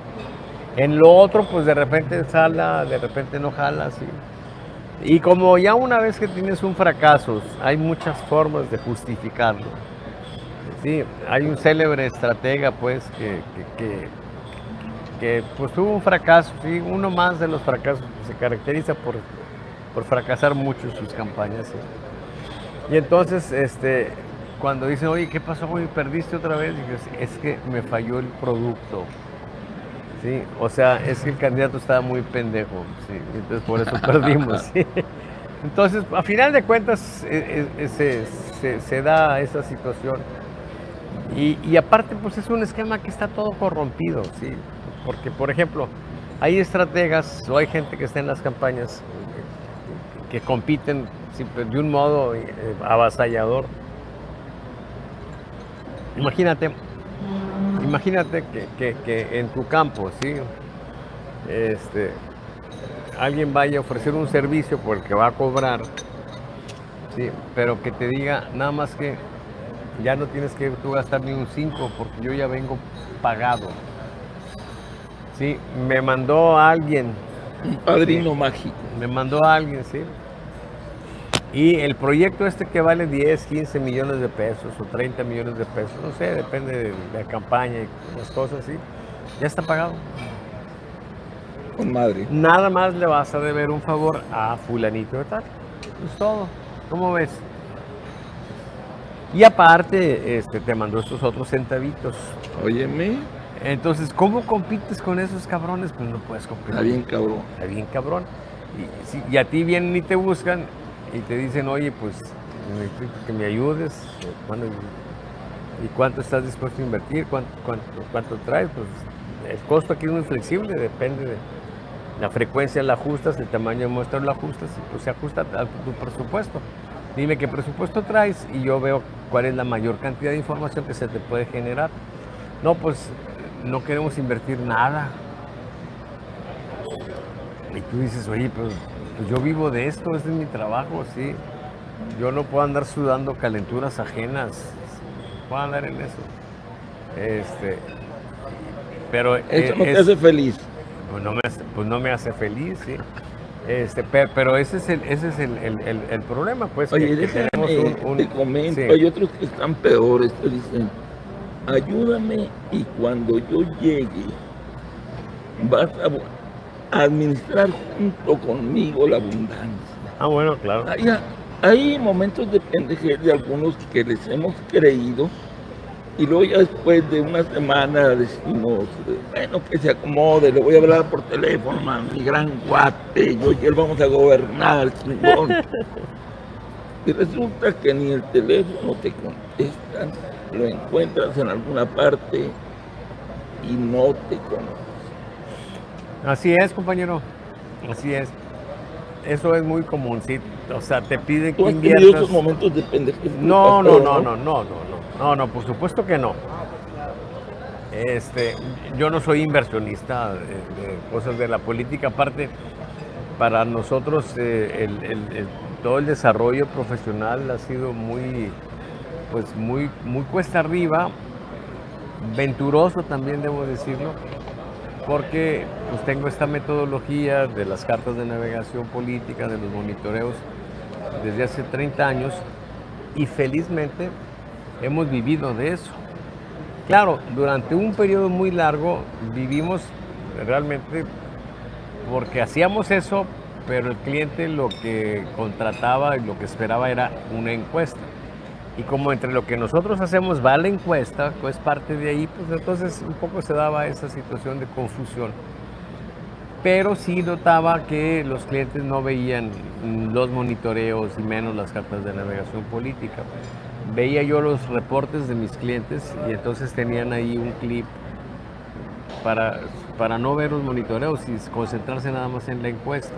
En lo otro, pues de repente jala, de repente no jala, ¿sí? Y como ya una vez que tienes un fracaso, hay muchas formas de justificarlo. Sí, hay un célebre estratega, pues, que pues tuvo un fracaso, ¿sí? Uno más de los fracasos, se caracteriza por fracasar mucho en sus campañas, ¿sí? Y entonces, cuando dicen, oye, ¿qué pasó, güey? ¿Perdiste otra vez? Y dices, es que me falló el producto. ¿Sí? O sea, es que el candidato estaba muy pendejo, ¿sí? Y entonces por eso perdimos, ¿sí? Entonces, a final de cuentas, se da esa situación. Y aparte, pues es un esquema que está todo corrompido, ¿sí? Porque, por ejemplo, hay estrategas o hay gente que está en las campañas que compiten de un modo avasallador. Imagínate que en tu campo, ¿sí? Alguien vaya a ofrecer un servicio por el que va a cobrar, ¿sí? Pero que te diga nada más que ya no tienes que tú gastar ni un 5 porque yo ya vengo pagado. ¿Sí? Me mandó a alguien. Un padrino mágico. Me mandó a alguien, ¿sí? Y el proyecto que vale 10, 15 millones de pesos o 30 millones de pesos, no sé, depende de la campaña y las cosas, ¿sí? Ya está pagado. Con madre. Nada más le vas a deber un favor a fulanito de tal. Es todo. ¿Cómo ves? Y aparte, te mandó estos otros centavitos. Óyeme. Entonces, ¿cómo compites con esos cabrones? Pues no puedes competir. Está bien cabrón. Está bien cabrón. Y a ti vienen y te buscan y te dicen, oye, pues necesito que me ayudes. ¿Y cuánto estás dispuesto a invertir? ¿Cuánto traes? Pues el costo aquí es muy flexible, depende de la frecuencia, la ajustas, el tamaño de muestra lo ajustas y pues se ajusta a tu presupuesto. Dime qué presupuesto traes y yo veo cuál es la mayor cantidad de información que se te puede generar. No, pues no queremos invertir nada. Y tú dices, oye, pues yo vivo de esto, este es mi trabajo, sí. Yo no puedo andar sudando calenturas ajenas. Puedo andar en eso. Pero eso no te hace feliz. Pues no me hace feliz, sí. Pero ese es el problema, pues. Oye, déjame, te comento, sí. Hay otros que están peores, te dicen, ayúdame y cuando yo llegue vas a administrar junto conmigo la abundancia. Ah, bueno, claro. Hay momentos de pendejez de algunos que les hemos creído Y luego ya después de una semana decimos, bueno, que se acomode, le voy a hablar por teléfono, man, mi gran guate, yo y él vamos a gobernar, chingón. Y resulta que ni el teléfono te contestan, lo encuentras en alguna parte y no te conoces. Así es, compañero, así es. Eso es muy común, sí. O sea, te piden que ¿Tú has tenido inviertas. esos momentos de pendejez? No, por supuesto que no. Yo no soy inversionista de cosas de la política. Aparte, para nosotros todo el desarrollo profesional ha sido muy cuesta arriba, venturoso también debo decirlo, porque pues tengo esta metodología de las cartas de navegación política, de los monitoreos desde hace 30 años y felizmente hemos vivido de eso. Claro, durante un periodo muy largo vivimos realmente porque hacíamos eso, pero el cliente lo que contrataba y lo que esperaba era una encuesta. Y como entre lo que nosotros hacemos va la encuesta, pues parte de ahí, pues entonces un poco se daba esa situación de confusión. Pero sí notaba que los clientes no veían los monitoreos y menos las cartas de navegación política. Veía yo los reportes de mis clientes y entonces tenían ahí un clip para no ver los monitoreos y concentrarse nada más en la encuesta.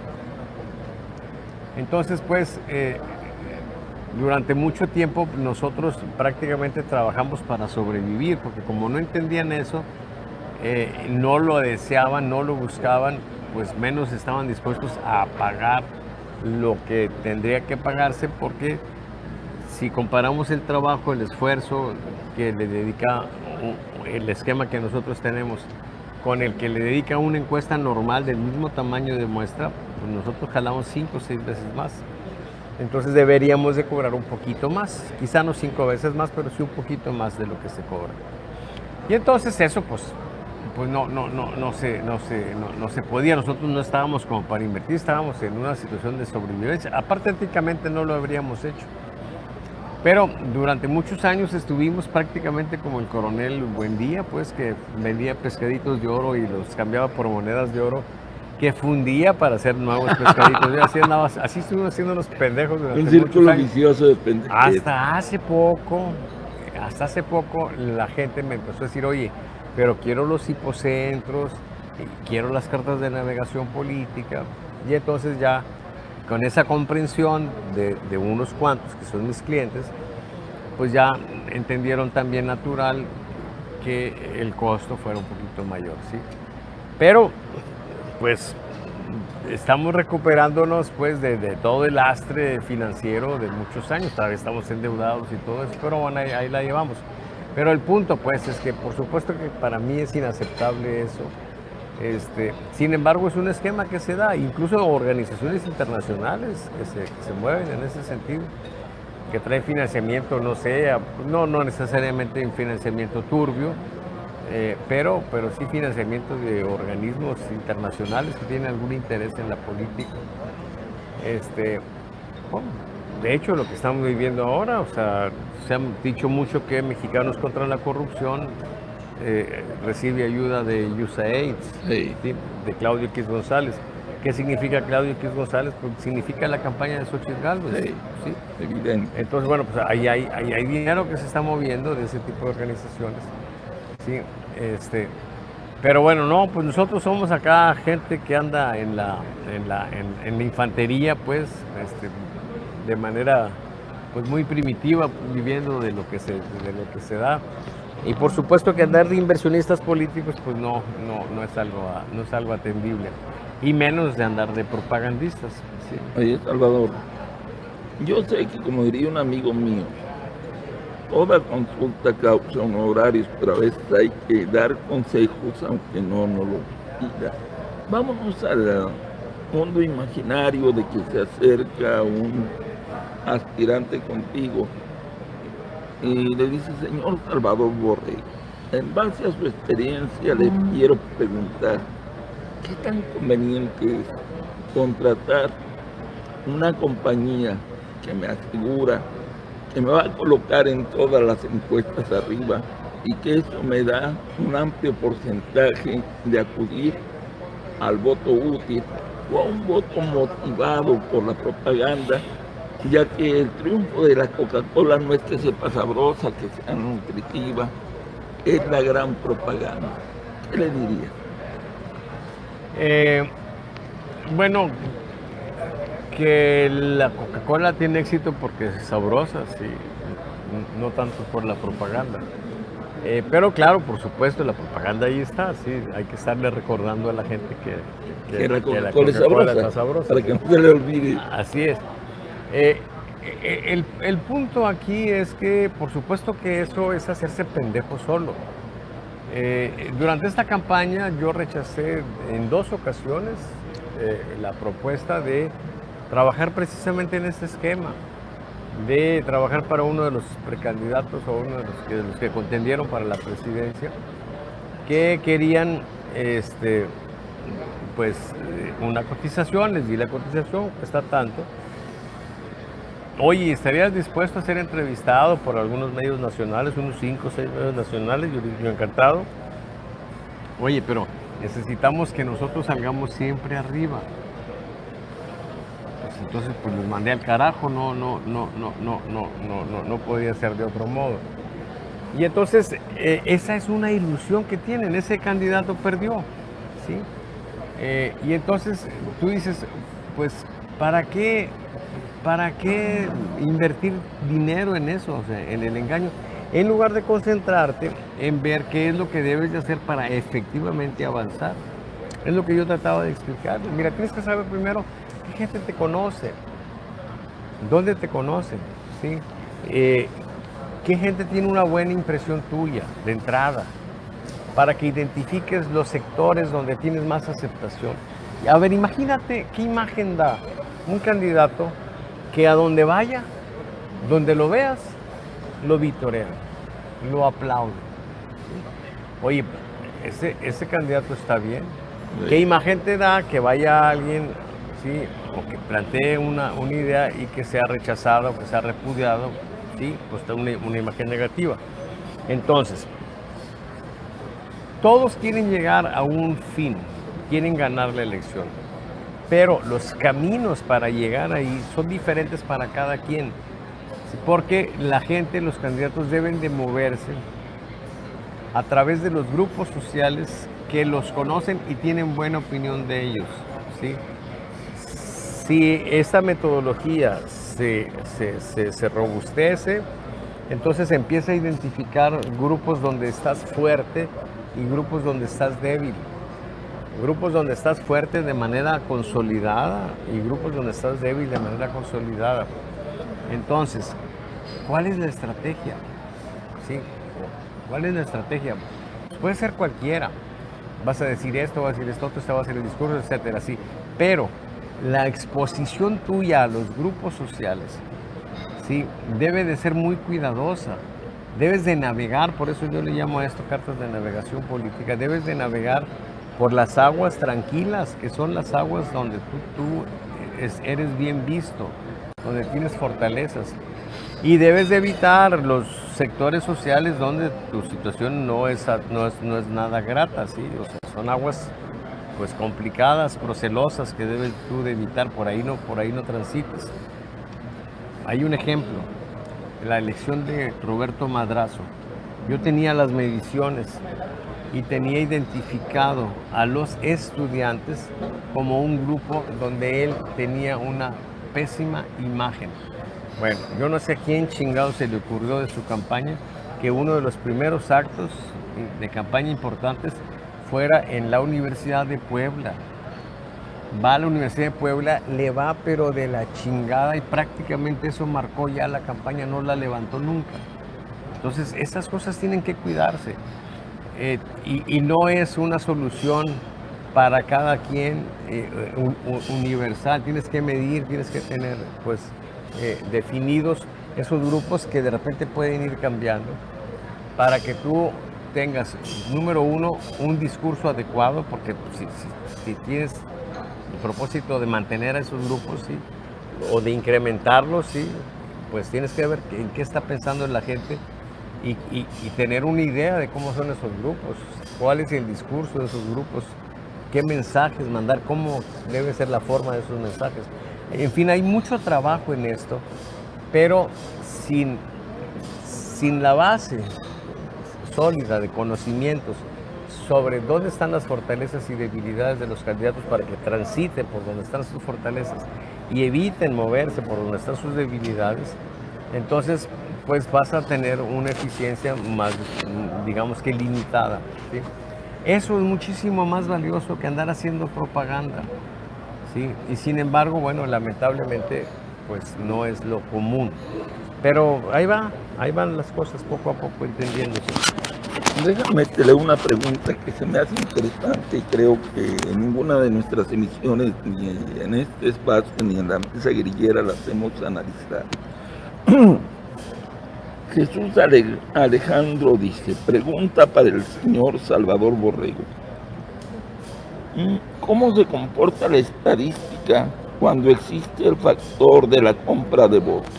Entonces, pues, durante mucho tiempo nosotros prácticamente trabajamos para sobrevivir, porque como no entendían eso, no lo deseaban, no lo buscaban, pues menos estaban dispuestos a pagar lo que tendría que pagarse, porque si comparamos el trabajo, el esfuerzo que le dedica el esquema que nosotros tenemos con el que le dedica una encuesta normal del mismo tamaño de muestra, pues nosotros jalamos 5 o 6 veces más. Entonces deberíamos de cobrar un poquito más, quizá no 5 veces más, pero sí un poquito más de lo que se cobra. Y entonces eso pues no se podía, nosotros no estábamos como para invertir, estábamos en una situación de sobrevivencia, aparte técnicamente no lo habríamos hecho. Pero durante muchos años estuvimos prácticamente como el coronel Buendía, pues que vendía pescaditos de oro y los cambiaba por monedas de oro, que fundía para hacer nuevos pescaditos. Así estuvimos haciendo los pendejos durante muchos años. Un círculo vicioso de pendejos. Hasta hace poco la gente me empezó a decir, oye, pero quiero los hipocentros, quiero las cartas de navegación política. Y entonces ya con esa comprensión de unos cuantos que son mis clientes, pues ya entendieron también natural que el costo fuera un poquito mayor, ¿sí? Pero pues estamos recuperándonos pues de todo el lastre financiero de muchos años, todavía estamos endeudados y todo eso, pero bueno, ahí la llevamos. Pero el punto pues es que por supuesto que para mí es inaceptable eso. Sin embargo, es un esquema que se da, incluso organizaciones internacionales que se mueven en ese sentido, que traen financiamiento, no sé, no necesariamente un financiamiento turbio, pero sí financiamiento de organismos internacionales que tienen algún interés en la política. De hecho, lo que estamos viviendo ahora, o sea, se ha dicho mucho que Mexicanos contra la Corrupción recibe ayuda de USAID, Sí. ¿sí? De Claudio X González. ¿Qué significa Claudio X González? Pues significa la campaña de Xochitl Gálvez. Sí, ¿sí? evidente. Entonces, bueno, pues ahí hay dinero que se está moviendo de ese tipo de organizaciones. ¿Sí? Pero bueno, no, pues nosotros somos acá gente que anda en la infantería, pues, de manera pues muy primitiva, viviendo de lo que se da. Y por supuesto que andar de inversionistas políticos pues no es algo atendible, y menos de andar de propagandistas. ¿Sí? Oye, Salvador, yo sé que, como diría un amigo mío, toda consulta causa honorarios, pero a veces hay que dar consejos aunque no nos lo pida. Vámonos al mundo imaginario de que se acerca un aspirante contigo y le dice: señor Salvador Borrego, en base a su experiencia le quiero preguntar, ¿qué tan conveniente es contratar una compañía que me asegura que me va a colocar en todas las encuestas arriba y que eso me da un amplio porcentaje de acudir al voto útil o a un voto motivado por la propaganda, ya que el triunfo de la Coca-Cola no es que sepa sabrosa, que sea nutritiva, es la gran propaganda. ¿Qué le diría? Bueno, que la Coca-Cola tiene éxito porque es sabrosa, sí, no tanto por la propaganda. Pero claro, por supuesto, la propaganda ahí está, sí, hay que estarle recordando a la gente Que la la Coca-Cola es Coca-Cola sabrosa, más sabrosa. para Sí. que no se le olvide. Así es. El punto aquí es que, por supuesto que eso es hacerse pendejo solo. Durante esta campaña yo rechacé en 2 ocasiones la propuesta de trabajar precisamente en este esquema, de trabajar para uno de los precandidatos o uno de los que contendieron para la presidencia, que querían una cotización. Les di la cotización, cuesta tanto. Oye, ¿estarías dispuesto a ser entrevistado por algunos medios nacionales, unos 5 o 6 medios nacionales? Yo encantado. Oye, pero necesitamos que nosotros salgamos siempre arriba. Pues entonces pues los mandé al carajo, no podía ser de otro modo. Y entonces esa es una ilusión que tienen, ese candidato perdió, ¿sí? Y entonces tú dices, pues, ¿para qué invertir dinero en eso, o sea, en el engaño? En lugar de concentrarte en ver qué es lo que debes de hacer para efectivamente avanzar. Es lo que yo trataba de explicar. Mira, tienes que saber primero qué gente te conoce, dónde te conocen, ¿sí? Qué gente tiene una buena impresión tuya de entrada, para que identifiques los sectores donde tienes más aceptación. Y a ver, imagínate qué imagen da un candidato que a donde vaya, donde lo veas, lo vitorean, lo aplauden. ¿Sí? Oye, ese candidato está bien. Sí. ¿Qué imagen te da que vaya alguien, sí, o que plantee una idea y que sea rechazado, que sea repudiado? Sí, pues está una imagen negativa. Entonces, todos quieren llegar a un fin, quieren ganar la elección, pero los caminos para llegar ahí son diferentes para cada quien, porque la gente, los candidatos deben de moverse a través de los grupos sociales que los conocen y tienen buena opinión de ellos, ¿sí? Si esta metodología se robustece, entonces empieza a identificar grupos donde estás fuerte y grupos donde estás débil. Grupos donde estás fuerte de manera consolidada y grupos donde estás débil de manera consolidada. Entonces, ¿cuál es la estrategia? ¿Sí? ¿Cuál es la estrategia? Pues puede ser cualquiera. Vas a decir esto, vas a decir esto, otro, este va a ser el discurso, etcétera, sí. Pero la exposición tuya a los grupos sociales, ¿sí?, debe de ser muy cuidadosa. Debes de navegar, por eso yo le llamo a esto cartas de navegación política, debes de navegar por las aguas tranquilas, que son las aguas donde tú eres bien visto, donde tienes fortalezas. Y debes de evitar los sectores sociales donde tu situación no es nada grata, ¿sí? O sea, son aguas pues complicadas, procelosas, que debes tú de evitar, por ahí no transites. Hay un ejemplo, la elección de Roberto Madrazo. Yo tenía las mediciones y tenía identificado a los estudiantes como un grupo donde él tenía una pésima imagen. Bueno, yo no sé a quién chingado se le ocurrió de su campaña que uno de los primeros actos de campaña importantes fuera en la Universidad de Puebla. Va a la Universidad de Puebla, le va pero de la chingada, y prácticamente eso marcó ya la campaña, no la levantó nunca. Entonces, esas cosas tienen que cuidarse. Y no es una solución para cada quien universal. Tienes que medir, tienes que tener pues definidos esos grupos que de repente pueden ir cambiando para que tú tengas, número uno, un discurso adecuado, porque si tienes el propósito de mantener a esos grupos, ¿sí?, o de incrementarlos, ¿sí?, pues tienes que ver en qué está pensando la gente y tener una idea de cómo son esos grupos, cuál es el discurso de esos grupos, qué mensajes mandar, cómo debe ser la forma de esos mensajes. En fin, hay mucho trabajo en esto, pero sin la base sólida de conocimientos sobre dónde están las fortalezas y debilidades de los candidatos para que transiten por donde están sus fortalezas y eviten moverse por donde están sus debilidades, entonces pues vas a tener una eficiencia más, digamos que limitada, ¿sí? Eso es muchísimo más valioso que andar haciendo propaganda, ¿sí? Y sin embargo, bueno, lamentablemente pues no es lo común. Pero ahí van las cosas poco a poco entendiéndose. Déjame te leo una pregunta que se me hace interesante y creo que en ninguna de nuestras emisiones, ni en este espacio, ni en la mesa guerrillera, las hemos analizado. Jesús Alejandro dice, pregunta para el señor Salvador Borrego. ¿Cómo se comporta la estadística cuando existe el factor de la compra de votos?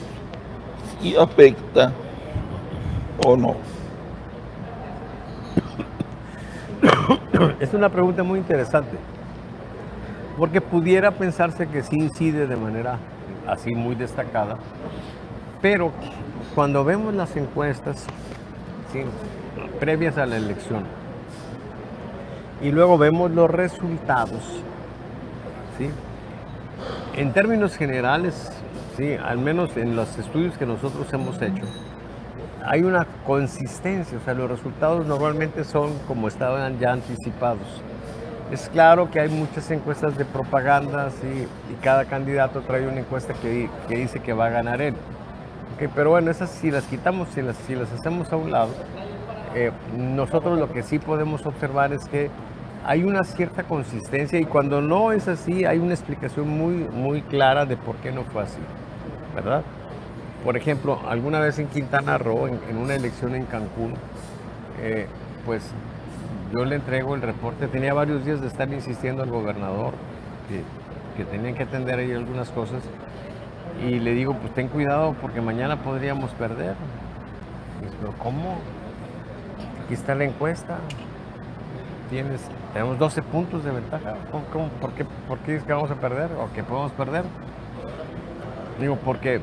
¿Sí afecta o no? Es una pregunta muy interesante, porque pudiera pensarse que sí incide de manera así muy destacada, pero cuando vemos las encuestas, ¿sí?, previas a la elección y luego vemos los resultados, ¿sí?, en términos generales, ¿sí?, al menos en los estudios que nosotros hemos hecho, hay una consistencia, o sea, los resultados normalmente son como estaban ya anticipados. Es claro que hay muchas encuestas de propaganda, ¿sí?, y cada candidato trae una encuesta que dice que va a ganar él. Okay, pero bueno, esas si las quitamos, si las hacemos a un lado, nosotros lo que sí podemos observar es que hay una cierta consistencia y cuando no es así, hay una explicación muy clara de por qué no fue así, ¿verdad? Por ejemplo, alguna vez en Quintana Roo, en una elección en Cancún, pues yo le entrego el reporte, tenía varios días de estar insistiendo al gobernador que tenían que atender ahí algunas cosas y le digo, pues ten cuidado porque mañana podríamos perder. Y dice, pero ¿cómo? Aquí está la encuesta, tenemos 12 puntos de ventaja, ¿por qué es que vamos a perder o que podemos perder? Digo, porque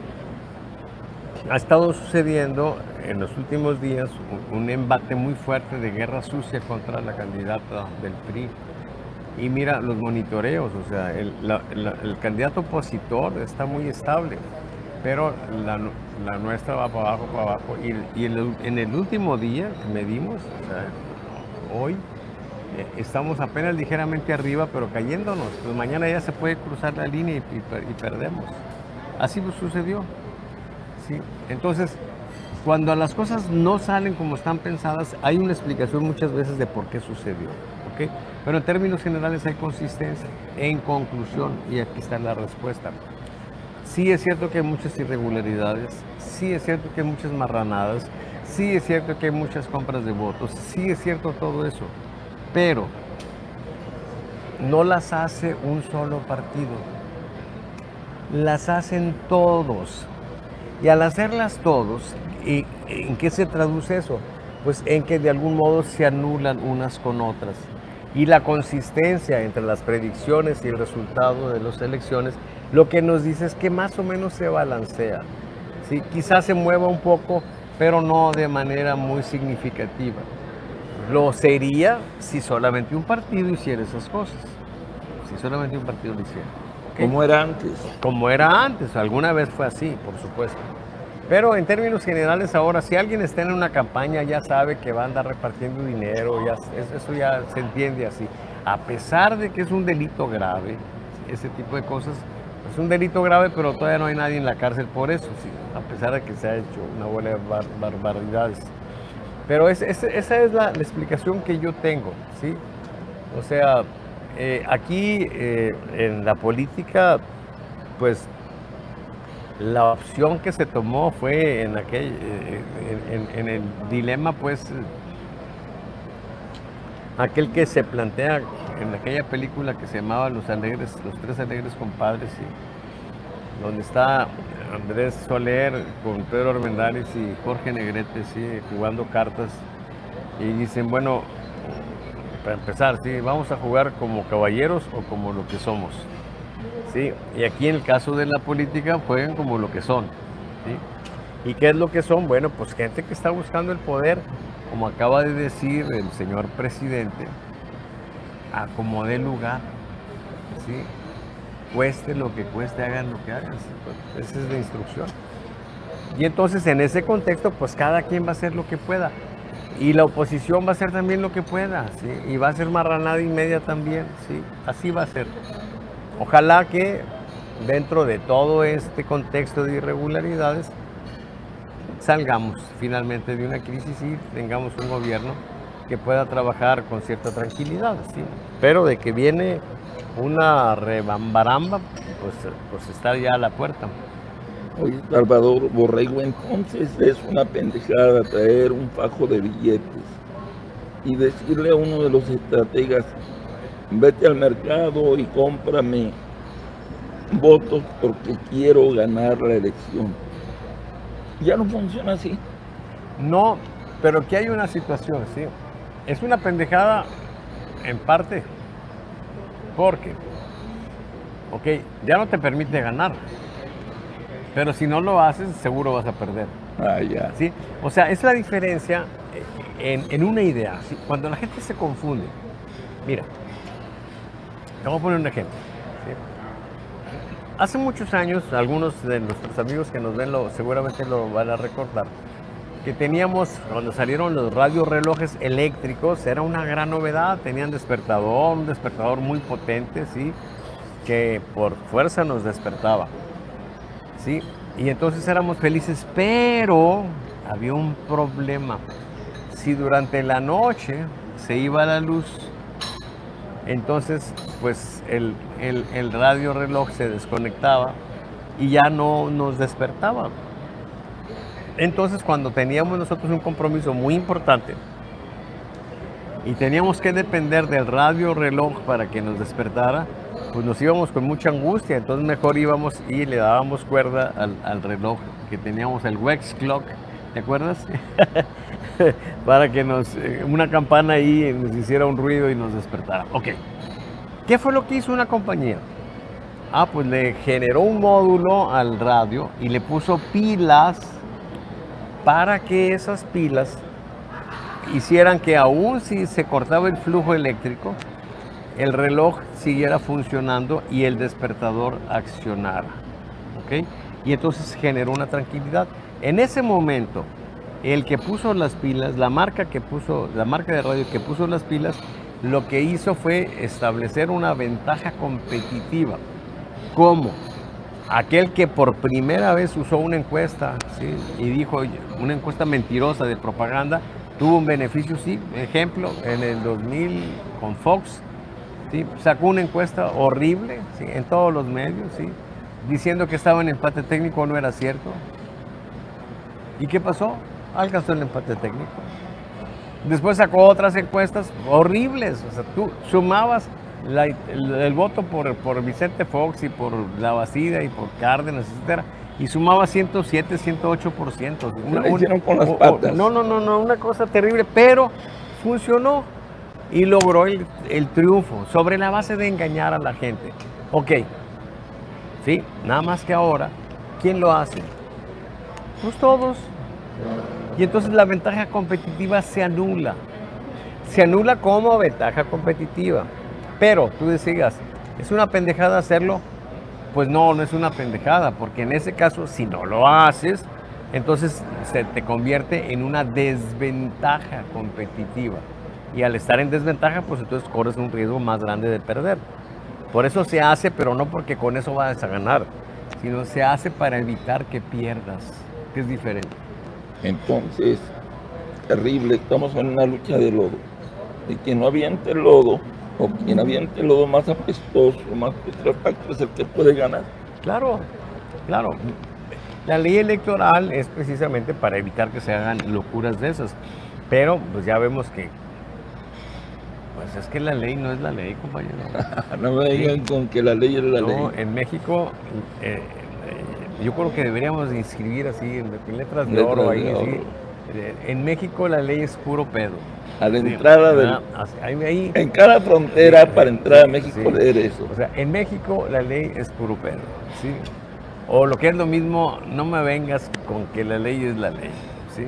ha estado sucediendo en los últimos días un embate muy fuerte de guerra sucia contra la candidata del PRI. Y mira los monitoreos, o sea, el candidato opositor está muy estable, pero la nuestra va para abajo. Y en el último día que medimos, o sea, hoy, estamos apenas ligeramente arriba, pero cayéndonos. Pues mañana ya se puede cruzar la línea y perdemos. Así sucedió. ¿Sí? Entonces, cuando las cosas no salen como están pensadas, hay una explicación muchas veces de por qué sucedió, ¿ok? Pero en términos generales hay consistencia. En conclusión, y aquí está la respuesta, sí es cierto que hay muchas irregularidades, sí es cierto que hay muchas marranadas, sí es cierto que hay muchas compras de votos, sí es cierto todo eso, pero no las hace un solo partido, las hacen todos. Y al hacerlas todos, ¿en qué se traduce eso? Pues en que de algún modo se anulan unas con otras. Y la consistencia entre las predicciones y el resultado de las elecciones, lo que nos dice es que más o menos se balancea. ¿Sí? Quizás se mueva un poco, pero no de manera muy significativa. Lo sería si solamente un partido hiciera esas cosas. Si solamente un partido lo hiciera. ¿Cómo era antes? Como era antes, alguna vez fue así, por supuesto. Pero en términos generales ahora, si alguien está en una campaña ya sabe que va a andar repartiendo dinero, eso ya se entiende así. A pesar de que es un delito grave, ese tipo de cosas, es un delito grave, pero todavía no hay nadie en la cárcel por eso, ¿sí? A pesar de que se ha hecho una bola de barbaridades. Pero esa es la explicación que yo tengo, ¿sí? O sea, aquí en la política, pues la opción que se tomó fue en el dilema, pues, aquel que se plantea en aquella película que se llamaba Los Tres Alegres Compadres, donde está Andrés Soler con Pedro Armendáriz y Jorge Negrete, sí, jugando cartas. Y dicen, bueno, para empezar, sí, vamos a jugar como caballeros o como lo que somos. Sí, y aquí en el caso de la política juegan como lo que son. ¿Sí? ¿Y qué es lo que son? Bueno, pues gente que está buscando el poder, como acaba de decir el señor presidente, a como dé lugar. ¿Sí? Cueste lo que cueste, hagan lo que hagan. ¿Sí? Pues, esa es la instrucción. Y entonces en ese contexto, pues cada quien va a hacer lo que pueda. Y la oposición va a hacer también lo que pueda, ¿sí? Y va a ser marranada y media también, ¿sí? Así va a ser. Ojalá que dentro de todo este contexto de irregularidades salgamos finalmente de una crisis y tengamos un gobierno que pueda trabajar con cierta tranquilidad, ¿sí? Pero de que viene una rebambaramba, pues está ya a la puerta. Oye, Salvador Borrego, entonces es una pendejada traer un fajo de billetes y decirle a uno de los estrategas, vete al mercado y cómprame votos porque quiero ganar la elección. Ya no funciona así. No, pero aquí hay una situación, ¿sí? Es una pendejada en parte porque, ok, ya no te permite ganar, pero si no lo haces, seguro vas a perder. Ah, ya. ¿Sí? O sea, es la diferencia en una idea. ¿Sí? Cuando la gente se confunde, mira, te voy a poner un ejemplo. ¿Sí? Hace muchos años, algunos de nuestros amigos que nos ven seguramente lo van a recordar, que teníamos, cuando salieron los radiorelojes eléctricos, era una gran novedad, tenían despertador, un despertador muy potente, ¿sí? Que por fuerza nos despertaba, ¿sí? Y entonces éramos felices, pero había un problema. Si durante la noche se iba la luz, entonces pues el radio reloj se desconectaba y ya no nos despertaba. Entonces cuando teníamos nosotros un compromiso muy importante y teníamos que depender del radio reloj para que nos despertara, pues nos íbamos con mucha angustia. Entonces mejor íbamos y le dábamos cuerda al reloj que teníamos, el Wex Clock, ¿te acuerdas? Para que una campana ahí nos hiciera un ruido y nos despertara. Ok, ¿qué fue lo que hizo una compañía? Pues le generó un módulo al radio y le puso pilas para que esas pilas hicieran que aún si se cortaba el flujo eléctrico, el reloj siguiera funcionando y el despertador accionara. ¿Ok? Y entonces generó una tranquilidad. En ese momento, el que puso las pilas, la marca de radio que puso las pilas, lo que hizo fue establecer una ventaja competitiva. ¿Cómo? Aquel que por primera vez usó una encuesta, ¿sí? Y dijo, una encuesta mentirosa de propaganda, tuvo un beneficio, sí. Ejemplo, en el 2000 con Fox, ¿sí? Sacó una encuesta horrible, ¿sí? En todos los medios, ¿sí? Diciendo que estaba en empate técnico, no era cierto. ¿Y qué pasó? Alcanzó el empate técnico. Después sacó otras encuestas horribles. O sea, tú sumabas el voto por Vicente Fox y por La Bastida y por Cárdenas, etcétera, y sumaba 107, 108%. Lo hicieron con las patas. No, una cosa terrible, pero funcionó y logró el triunfo sobre la base de engañar a la gente. Ok, sí, nada más que ahora, ¿quién lo hace? Pues todos. Y entonces la ventaja competitiva se anula. Se anula como ventaja competitiva. Pero tú decías, ¿es una pendejada hacerlo? Pues no es una pendejada, porque en ese caso, si no lo haces, entonces se te convierte en una desventaja competitiva. Y al estar en desventaja, pues entonces corres un riesgo más grande de perder. Por eso se hace, pero no porque con eso vayas a ganar, sino se hace para evitar que pierdas, que es diferente. Entonces, terrible, estamos en una lucha de lodo. Y quien no aviente el lodo, o quien aviente el lodo más apestoso, más putrefacto, es el que puede ganar. Claro. La ley electoral es precisamente para evitar que se hagan locuras de esas. Pero pues ya vemos que pues es que la ley no es la ley, compañero. No me digan con que la ley es la ley. En México yo creo que deberíamos de inscribir así en letras de Letras oro de ahí, oro. así. En México la ley es puro pedo. A la Sí, entrada ¿verdad? Ahí, en cada frontera sí, para entrar a sí, México sí. leer eso. O sea, en México la ley es puro pedo, ¿sí? O lo que es lo mismo, no me vengas con que la ley es la ley, ¿sí?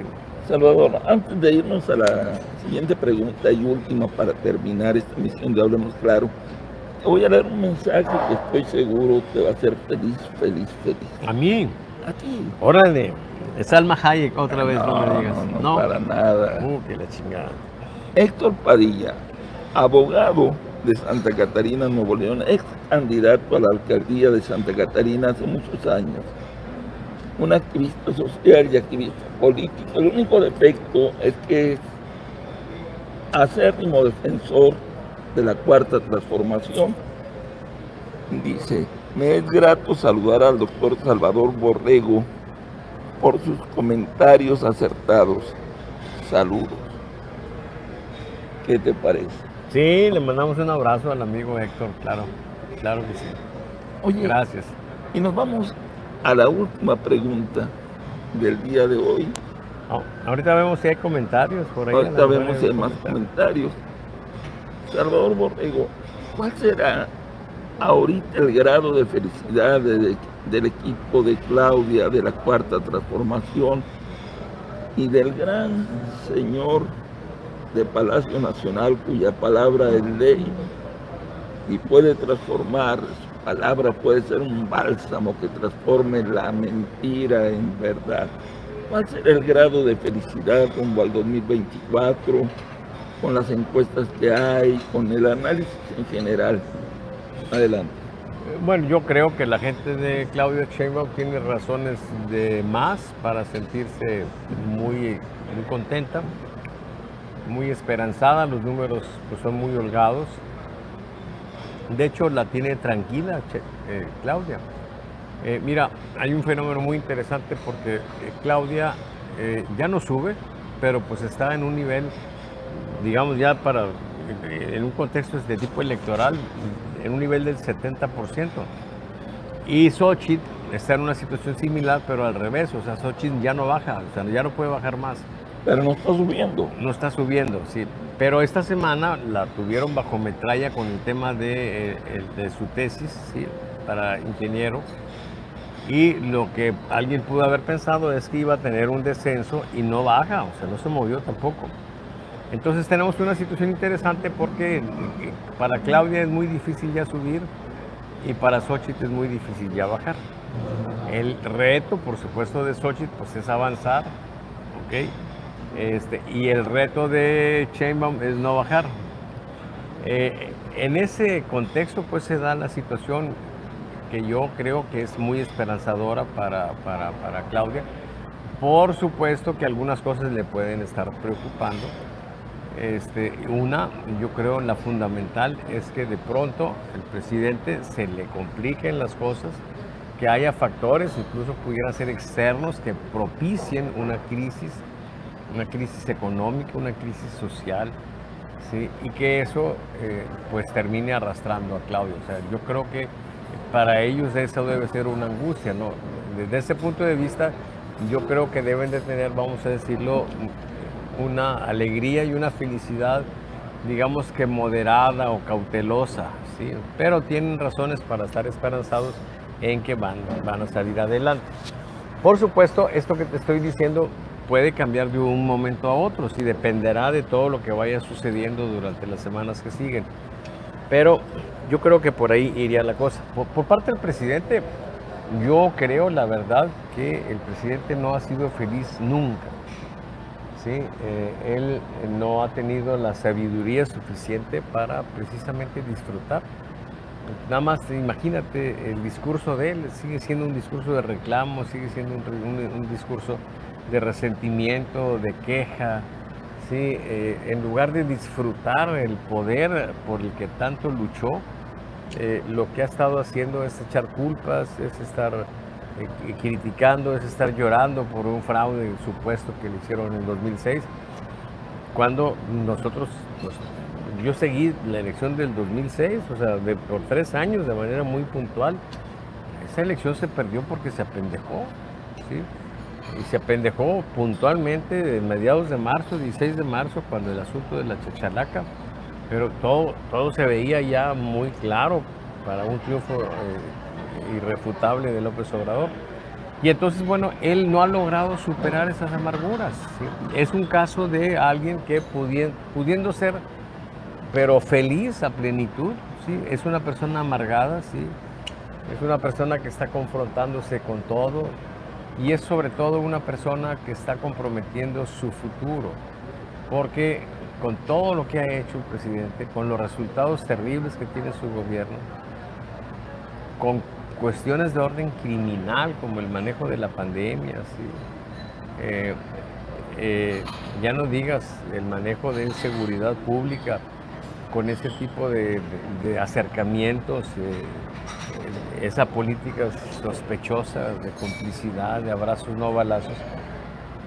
Salvador, antes de irnos a la siguiente pregunta y última para terminar esta emisión de Hablemos Claro, te voy a leer un mensaje que estoy seguro te va a hacer feliz, feliz, feliz. A mí, A ti. órale, Salma Hayek otra vez, no me digas. No, para nada. Que la chingada. Héctor Padilla, abogado de Santa Catarina, Nuevo León, ex candidato a la alcaldía de Santa Catarina hace muchos años. Un activista social y activista político. El único defecto es que es acérrimo defensor de la Cuarta Transformación. Dice, me es grato saludar al doctor Salvador Borrego por sus comentarios acertados. Saludos. ¿Qué te parece? Sí, le mandamos un abrazo al amigo Héctor, claro, claro que sí. Oye, Gracias. y nos vamos a la última pregunta del día de hoy. Ahorita vemos si hay comentarios por ahí. Ahorita vemos si hay más comentarios. Salvador Borrego, ¿cuál será ahorita el grado de felicidad del equipo de Claudia de la Cuarta Transformación y del gran señor de Palacio Nacional cuya palabra es ley y puede transformar, su palabra puede ser un bálsamo que transforme la mentira en verdad? ¿Cuál será el grado de felicidad rumbo al 2024, con las encuestas que hay, con el análisis en general? Adelante. Bueno, yo creo que la gente de Claudia Sheinbaum tiene razones de más para sentirse muy contenta, muy esperanzada. Los números pues, son muy holgados. De hecho, la tiene tranquila Claudia. Mira, hay un fenómeno muy interesante porque Claudia ya no sube, pero pues está en un nivel, digamos ya en un contexto de tipo electoral, en un nivel del 70%. Y Xochitl está en una situación similar, pero al revés. O sea, Xochitl ya no baja, o sea, ya no puede bajar más. Pero no está subiendo. No está subiendo, sí. Pero esta semana la tuvieron bajo metralla con el tema de su tesis, ¿sí? Para ingeniero. Y lo que alguien pudo haber pensado es que iba a tener un descenso y no baja, o sea, no se movió tampoco. Entonces tenemos una situación interesante porque para Claudia es muy difícil ya subir y para Xochitl es muy difícil ya bajar. El reto, por supuesto, de Xochitl pues, es avanzar, ¿ok? Y el reto de Sheinbaum es no bajar. En ese contexto pues se da la situación que yo creo que es muy esperanzadora para Claudia. Por supuesto que algunas cosas le pueden estar preocupando. Yo creo la fundamental es que de pronto el presidente se le compliquen las cosas, que haya factores, incluso pudieran ser externos, que propicien una crisis económica, una crisis social, ¿sí? Y que eso pues termine arrastrando a Claudia. O sea, yo creo que para ellos eso debe ser una angustia, ¿no? Desde ese punto de vista, yo creo que deben de tener, vamos a decirlo, una alegría y una felicidad, digamos que moderada o cautelosa, ¿sí? Pero tienen razones para estar esperanzados en que van a salir adelante. Por supuesto, esto que te estoy diciendo puede cambiar de un momento a otro, sí, dependerá de todo lo que vaya sucediendo durante las semanas que siguen. Pero yo creo que por ahí iría la cosa. Por parte del presidente, yo creo, la verdad, que el presidente no ha sido feliz nunca. ¿Sí? Él no ha tenido la sabiduría suficiente para precisamente disfrutar. Nada más imagínate, el discurso de él sigue siendo un discurso de reclamo, sigue siendo un discurso de resentimiento, de queja, ¿sí? En lugar de disfrutar el poder por el que tanto luchó, lo que ha estado haciendo es echar culpas, es estar criticando, es estar llorando por un fraude supuesto que le hicieron en 2006, cuando nosotros, yo seguí la elección del 2006, o sea, por 3 años de manera muy puntual. esa elección se perdió porque se apendejó, ¿sí? Y se apendejó puntualmente de mediados de marzo, 16 de marzo, cuando el asunto de la chachalaca, pero todo se veía ya muy claro para un triunfo irrefutable de López Obrador. Y entonces, bueno, él no ha logrado superar esas amarguras, ¿sí? Es un caso de alguien que pudiendo ser, pero feliz a plenitud, ¿sí? Es una persona amargada, ¿sí? Es una persona que está confrontándose con todo y es sobre todo una persona que está comprometiendo su futuro, porque con todo lo que ha hecho el presidente, con los resultados terribles que tiene su gobierno, con cuestiones de orden criminal como el manejo de la pandemia, ¿sí? Ya no digas el manejo de inseguridad pública con ese tipo de acercamientos, esa política sospechosa de complicidad, de abrazos no balazos,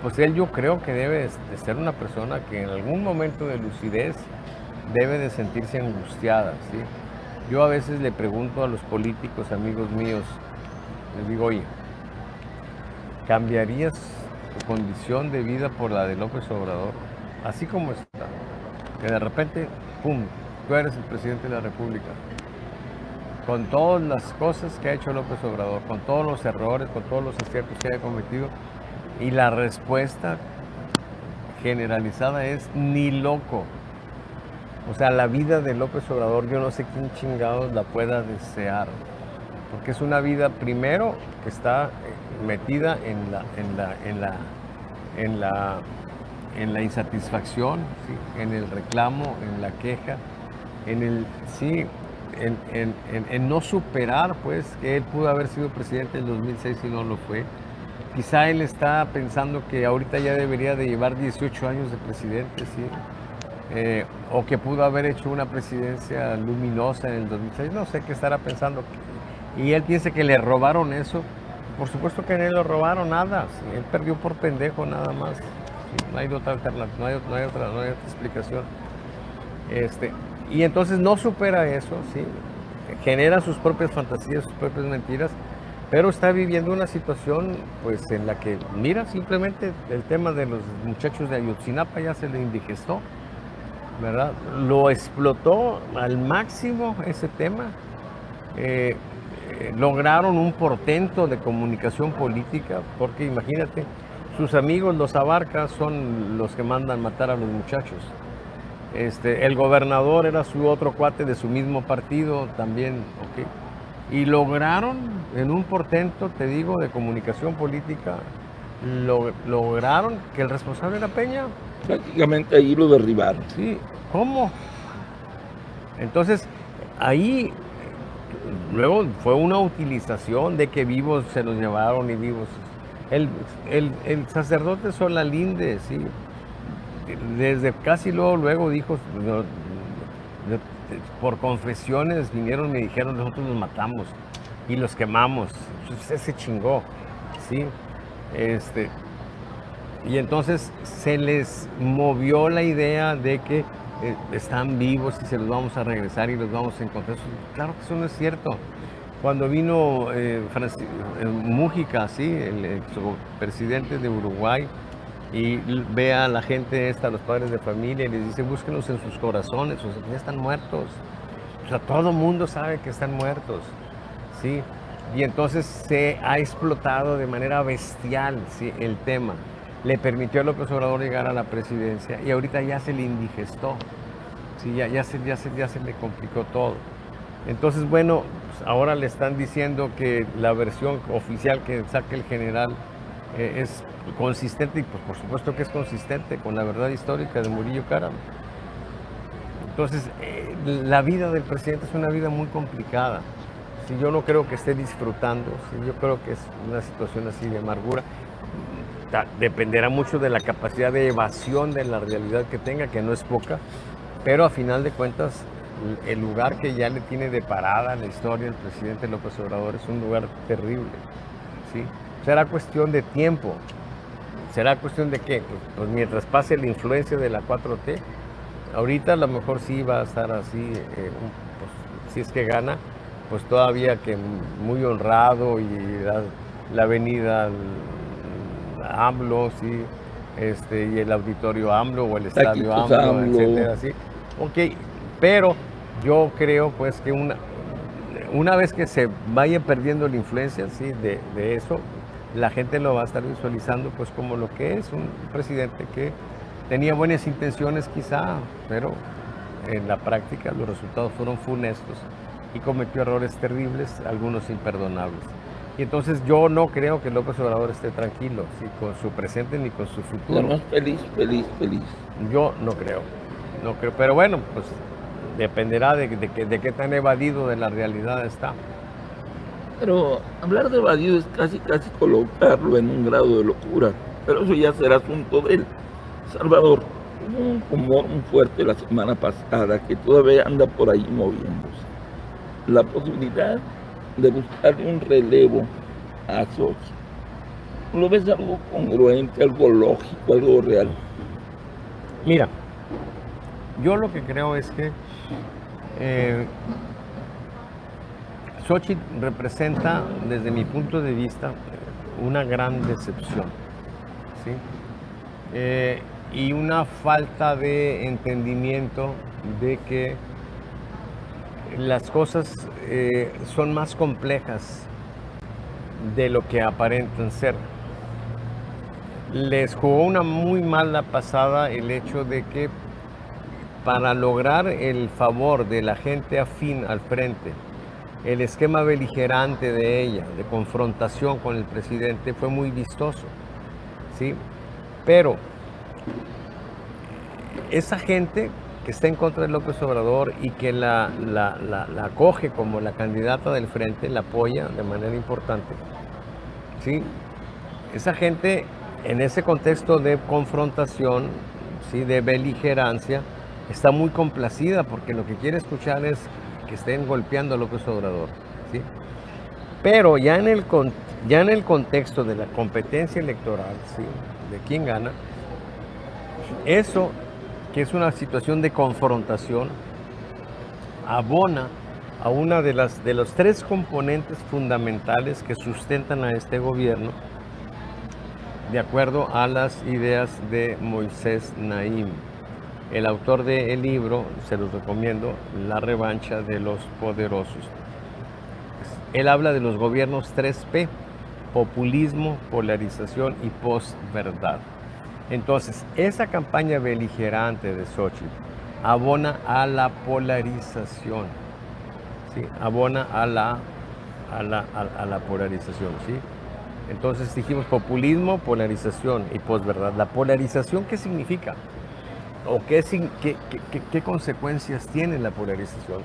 pues él yo creo que debe de ser una persona que en algún momento de lucidez debe de sentirse angustiada, ¿sí? Yo a veces le pregunto a los políticos, amigos míos, les digo, oye, ¿cambiarías tu condición de vida por la de López Obrador? Así como está, que de repente, ¡pum!, tú eres el presidente de la República, con todas las cosas que ha hecho López Obrador, con todos los errores, con todos los aciertos que haya cometido, y la respuesta generalizada es ni loco. O sea, la vida de López Obrador, yo no sé quién chingados la pueda desear, porque es una vida, primero, que está metida en la insatisfacción, ¿sí? En el reclamo, en la queja, en no superar, pues, que él pudo haber sido presidente en 2006 y no lo fue. Quizá él está pensando que ahorita ya debería de llevar 18 años de presidente, ¿sí? O que pudo haber hecho una presidencia luminosa en el 2006, no sé qué estará pensando. Y él piensa que le robaron eso. Por supuesto que no le robaron nada, ¿sí? Él perdió por pendejo nada más, ¿sí? No hay otra alternativa, no hay otra explicación. Y entonces no supera eso, ¿sí? Genera sus propias fantasías, sus propias mentiras, pero está viviendo una situación pues en la que, mira, simplemente el tema de los muchachos de Ayotzinapa ya se le indigestó, ¿verdad? Lo explotó al máximo ese tema. Lograron un portento de comunicación política, porque imagínate, sus amigos los Abarca son los que mandan matar a los muchachos. El gobernador era su otro cuate de su mismo partido también, ¿ok? Y lograron en un portento, te digo, de comunicación política, lograron que el responsable era Peña. Prácticamente ahí lo derribaron. Sí, ¿cómo? Entonces, ahí luego fue una utilización de que vivos se los llevaron y vivos. El sacerdote Solalinde, sí, desde casi luego dijo, por confesiones vinieron y me dijeron, nosotros los matamos y los quemamos. Entonces, se chingó, ¿sí? Y entonces se les movió la idea de que están vivos y se los vamos a regresar y los vamos a encontrar. Claro que eso no es cierto. Cuando vino Mújica, ¿sí? el presidente de Uruguay, y ve a la gente esta, a los padres de familia, y les dice, búsquenlos en sus corazones, o sea, ya están muertos. O sea, todo el mundo sabe que están muertos, ¿sí? Y entonces se ha explotado de manera bestial, ¿sí? El tema. Le permitió a López Obrador llegar a la presidencia y ahorita ya se le indigestó, ¿sí? Ya se le complicó todo. Entonces, bueno, pues ahora le están diciendo que la versión oficial que saque el general es consistente, y pues por supuesto que es consistente con la verdad histórica de Murillo Karam. Entonces, la vida del presidente es una vida muy complicada. ¿Sí? Yo no creo que esté disfrutando, ¿sí? Yo creo que es una situación así de amargura. Dependerá mucho de la capacidad de evasión de la realidad que tenga, que no es poca, pero a final de cuentas, el lugar que ya le tiene de parada en la historia el presidente López Obrador es un lugar terrible, ¿sí? Será cuestión de tiempo. ¿Será cuestión de qué? Pues mientras pase la influencia de la 4T, ahorita a lo mejor sí va a estar así, pues, si es que gana, pues todavía que muy honrado y la avenida AMLO, sí, y el auditorio AMLO o el estadio Taquitos AMLO, AMLO. etcétera, sí. Ok, pero yo creo pues que una vez que se vaya perdiendo la influencia, sí, de eso, la gente lo va a estar visualizando pues como lo que es un presidente que tenía buenas intenciones quizá, pero en la práctica los resultados fueron funestos y cometió errores terribles, algunos imperdonables. Y entonces yo no creo que López Obrador esté tranquilo, ¿sí? Con su presente ni con su futuro. Además, feliz, feliz, feliz. Yo no creo, pero bueno, pues dependerá de qué tan evadido de la realidad está. Pero hablar de evadido es casi colocarlo en un grado de locura. Pero eso ya será asunto de él. Salvador, hubo un rumor muy fuerte la semana pasada que todavía anda por ahí moviéndose. La posibilidad de buscarle un relevo a Xochitl. ¿Lo ves algo congruente, algo lógico, algo real? Mira, yo lo que creo es que Xochitl representa, desde mi punto de vista, una gran decepción, ¿sí? Y una falta de entendimiento de que las cosas son más complejas de lo que aparentan ser. Les jugó una muy mala pasada el hecho de que para lograr el favor de la gente afín al frente, el esquema beligerante de ella, de confrontación con el presidente, fue muy vistoso, ¿sí? Pero esa gente que está en contra de López Obrador y que la acoge como la candidata del frente, la apoya de manera importante, ¿sí? Esa gente, en ese contexto de confrontación, ¿sí? De beligerancia, está muy complacida porque lo que quiere escuchar es que estén golpeando a López Obrador, ¿sí? Pero ya en el contexto de la competencia electoral, ¿sí? De quién gana, eso, que es una situación de confrontación, abona a una de los tres componentes fundamentales que sustentan a este gobierno, de acuerdo a las ideas de Moisés Naim, el autor del libro, se los recomiendo, La revancha de los poderosos. Él habla de los gobiernos 3P, populismo, polarización y posverdad. Entonces, esa campaña beligerante de Xochitl abona a la polarización, ¿sí? Abona a la polarización, ¿sí? Entonces dijimos populismo, polarización y posverdad. ¿La polarización qué significa? ¿O qué consecuencias tiene la polarización?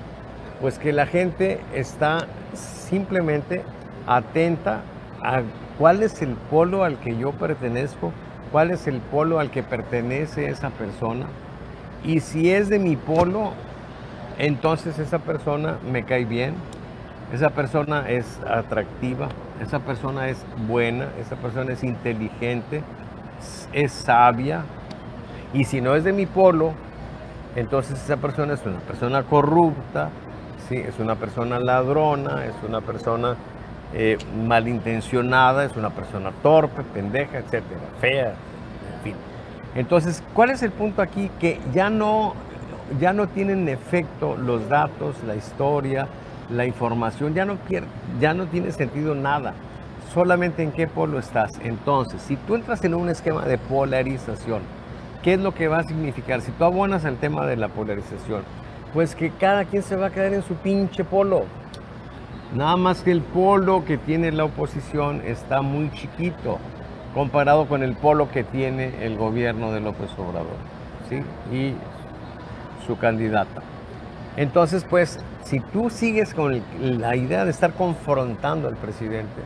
Pues que la gente está simplemente atenta a cuál es el polo al que yo pertenezco, cuál es el polo al que pertenece esa persona, y si es de mi polo, entonces esa persona me cae bien, esa persona es atractiva, esa persona es buena, esa persona es inteligente, es sabia, y si no es de mi polo, entonces esa persona es una persona corrupta, ¿sí? Es una persona ladrona, es una persona malintencionada, es una persona torpe, pendeja, etcétera, fea, en fin. Entonces, ¿cuál es el punto aquí? Que ya no tienen efecto los datos, la historia, la información, ya no tiene sentido nada, solamente en qué polo estás. Entonces, si tú entras en un esquema de polarización, ¿qué es lo que va a significar? Si tú abonas al tema de la polarización, pues que cada quien se va a quedar en su pinche polo. Nada más que el polo que tiene la oposición está muy chiquito comparado con el polo que tiene el gobierno de López Obrador, ¿sí? Y su candidata. Entonces, pues, si tú sigues con la idea de estar confrontando al presidente,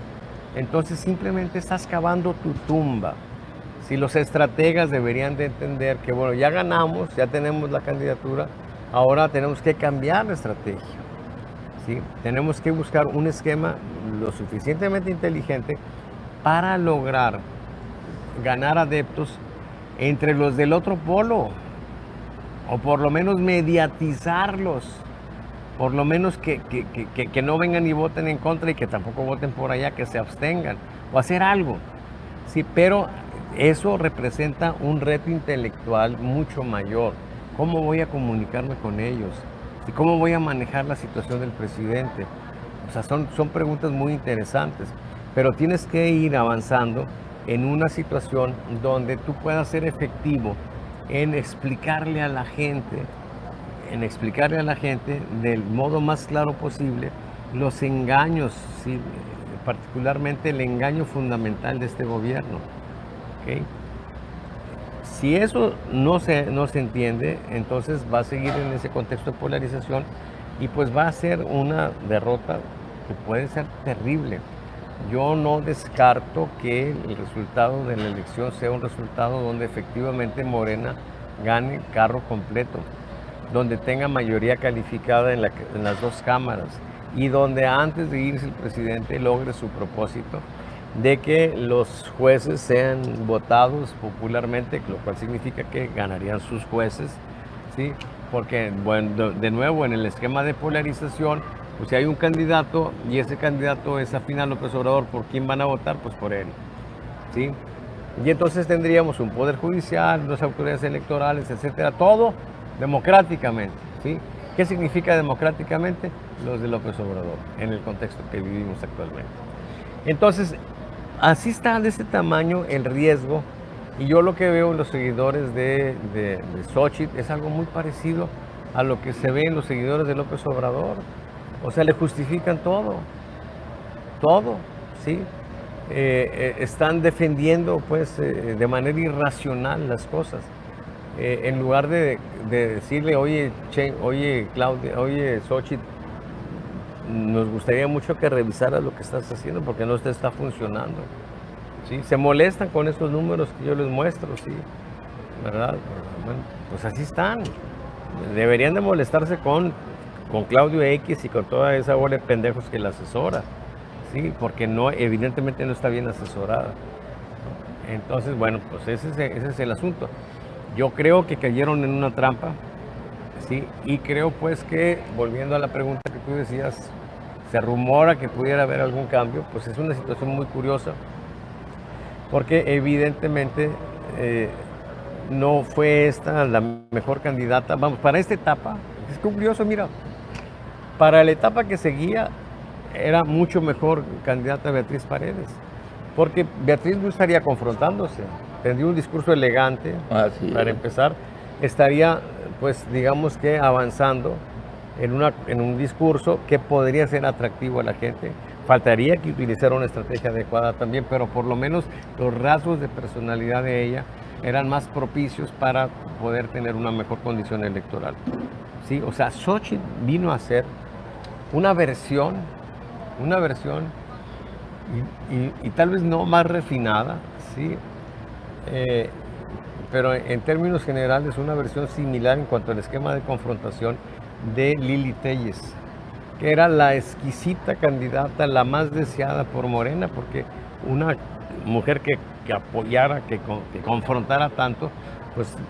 entonces simplemente estás cavando tu tumba. Si los estrategas deberían de entender que, bueno, ya ganamos, ya tenemos la candidatura, ahora tenemos que cambiar la estrategia, ¿sí? Tenemos que buscar un esquema lo suficientemente inteligente para lograr ganar adeptos entre los del otro polo, o por lo menos mediatizarlos, por lo menos que no vengan y voten en contra y que tampoco voten por allá, que se abstengan o hacer algo. Sí, pero eso representa un reto intelectual mucho mayor. ¿Cómo voy a comunicarme con ellos? ¿Y cómo voy a manejar la situación del presidente? O sea, son preguntas muy interesantes, pero tienes que ir avanzando en una situación donde tú puedas ser efectivo en explicarle a la gente, del modo más claro posible los engaños, ¿sí? Particularmente el engaño fundamental de este gobierno. ¿Okay? Si eso no se entiende, entonces va a seguir en ese contexto de polarización y pues va a ser una derrota que puede ser terrible. Yo no descarto que el resultado de la elección sea un resultado donde efectivamente Morena gane carro completo, donde tenga mayoría calificada en las dos cámaras y donde antes de irse el presidente logre su propósito de que los jueces sean votados popularmente, lo cual significa que ganarían sus jueces, ¿sí? Porque, bueno, de nuevo, en el esquema de polarización, pues si hay un candidato y ese candidato es afín a López Obrador, ¿por quién van a votar? Pues por él, ¿sí? Y entonces tendríamos un poder judicial, unas autoridades electorales, etcétera, todo democráticamente, ¿sí? ¿Qué significa democráticamente? Los de López Obrador, en el contexto que vivimos actualmente. Entonces, así está de ese tamaño el riesgo, y yo lo que veo en los seguidores de Xóchitl es algo muy parecido a lo que se ve en los seguidores de López Obrador. O sea, le justifican todo, ¿sí? Están defendiendo, pues, de manera irracional las cosas. En lugar de decirle, oye, Claudia, oye, Xóchitl, nos gustaría mucho que revisaras lo que estás haciendo porque no te está funcionando. ¿Sí? Se molestan con esos números que yo les muestro, ¿sí? ¿Verdad? Bueno, pues así están. Deberían de molestarse con Claudio X y con toda esa bola de pendejos que la asesora, ¿sí? Porque no, evidentemente no está bien asesorada. Entonces, bueno, pues ese es el asunto. Yo creo que cayeron en una trampa, ¿sí? Y creo pues que, volviendo a la pregunta que tú decías, se rumora que pudiera haber algún cambio, pues es una situación muy curiosa, porque evidentemente no fue esta la mejor candidata, vamos, para esta etapa. Es curioso, mira, para la etapa que seguía era mucho mejor candidata Beatriz Paredes, porque Beatriz no estaría confrontándose, tendría un discurso elegante, para empezar, estaría, pues, digamos que avanzando en un discurso que podría ser atractivo a la gente. Faltaría que utilizara una estrategia adecuada también, pero por lo menos los rasgos de personalidad de ella eran más propicios para poder tener una mejor condición electoral. ¿Sí? O sea, Xóchitl vino a ser una versión y tal vez no más refinada, ¿sí? Pero en términos generales una versión similar en cuanto al esquema de confrontación de Lili Téllez, que era la exquisita candidata, la más deseada por Morena, porque una mujer que apoyara, que confrontara tanto,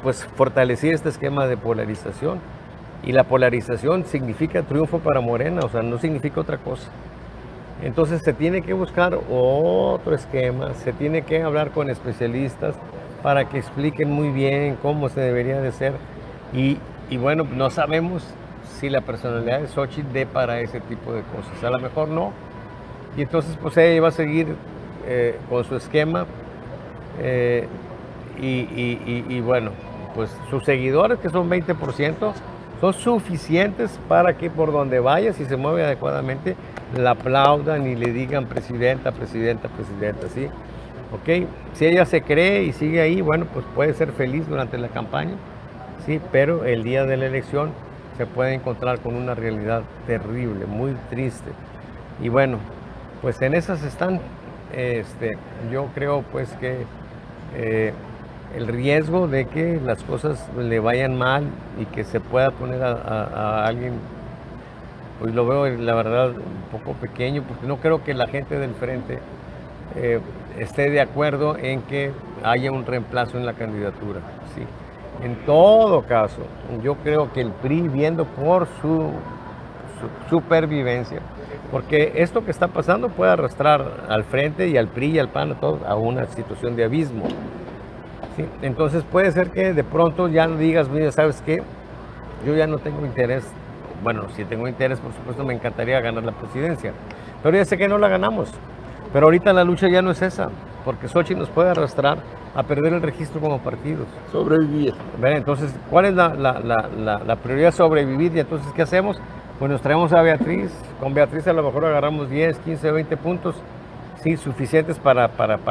pues fortalecía este esquema de polarización. Y la polarización significa triunfo para Morena, o sea, no significa otra cosa. Entonces se tiene que buscar otro esquema, se tiene que hablar con especialistas para que expliquen muy bien cómo se debería de ser. Y bueno, no sabemos si la personalidad de Xóchitl dé para ese tipo de cosas. A lo mejor no. Y entonces pues ella va a seguir con su esquema. Y bueno, pues sus seguidores, que son 20%, son suficientes para que por donde vaya, si se mueve adecuadamente, la aplaudan y le digan presidenta, presidenta, presidenta, ¿sí? ¿Ok? Si ella se cree y sigue ahí, bueno, pues puede ser feliz durante la campaña, ¿sí? Pero el día de la elección se puede encontrar con una realidad terrible, muy triste. Y bueno, pues en esas están. Yo creo pues que el riesgo de que las cosas le vayan mal y que se pueda poner a alguien, pues lo veo la verdad un poco pequeño, porque no creo que la gente del frente esté de acuerdo en que haya un reemplazo en la candidatura, ¿sí? En todo caso, yo creo que el PRI, viendo por su supervivencia, porque esto que está pasando puede arrastrar al Frente y al PRI y al PAN a todos a una situación de abismo. ¿Sí? Entonces puede ser que de pronto ya no digas, mira, ¿sabes qué? Yo ya no tengo interés. Bueno, si tengo interés, por supuesto, me encantaría ganar la presidencia, pero ya sé que no la ganamos. Pero ahorita la lucha ya no es esa, porque Xochitl nos puede arrastrar a perder el registro como partidos. Sobrevivir. Bien, entonces, ¿cuál es la prioridad? Sobrevivir. Y entonces, ¿qué hacemos? Pues nos traemos a Beatriz. Con Beatriz a lo mejor agarramos 10, 15, 20 puntos, sí, suficientes para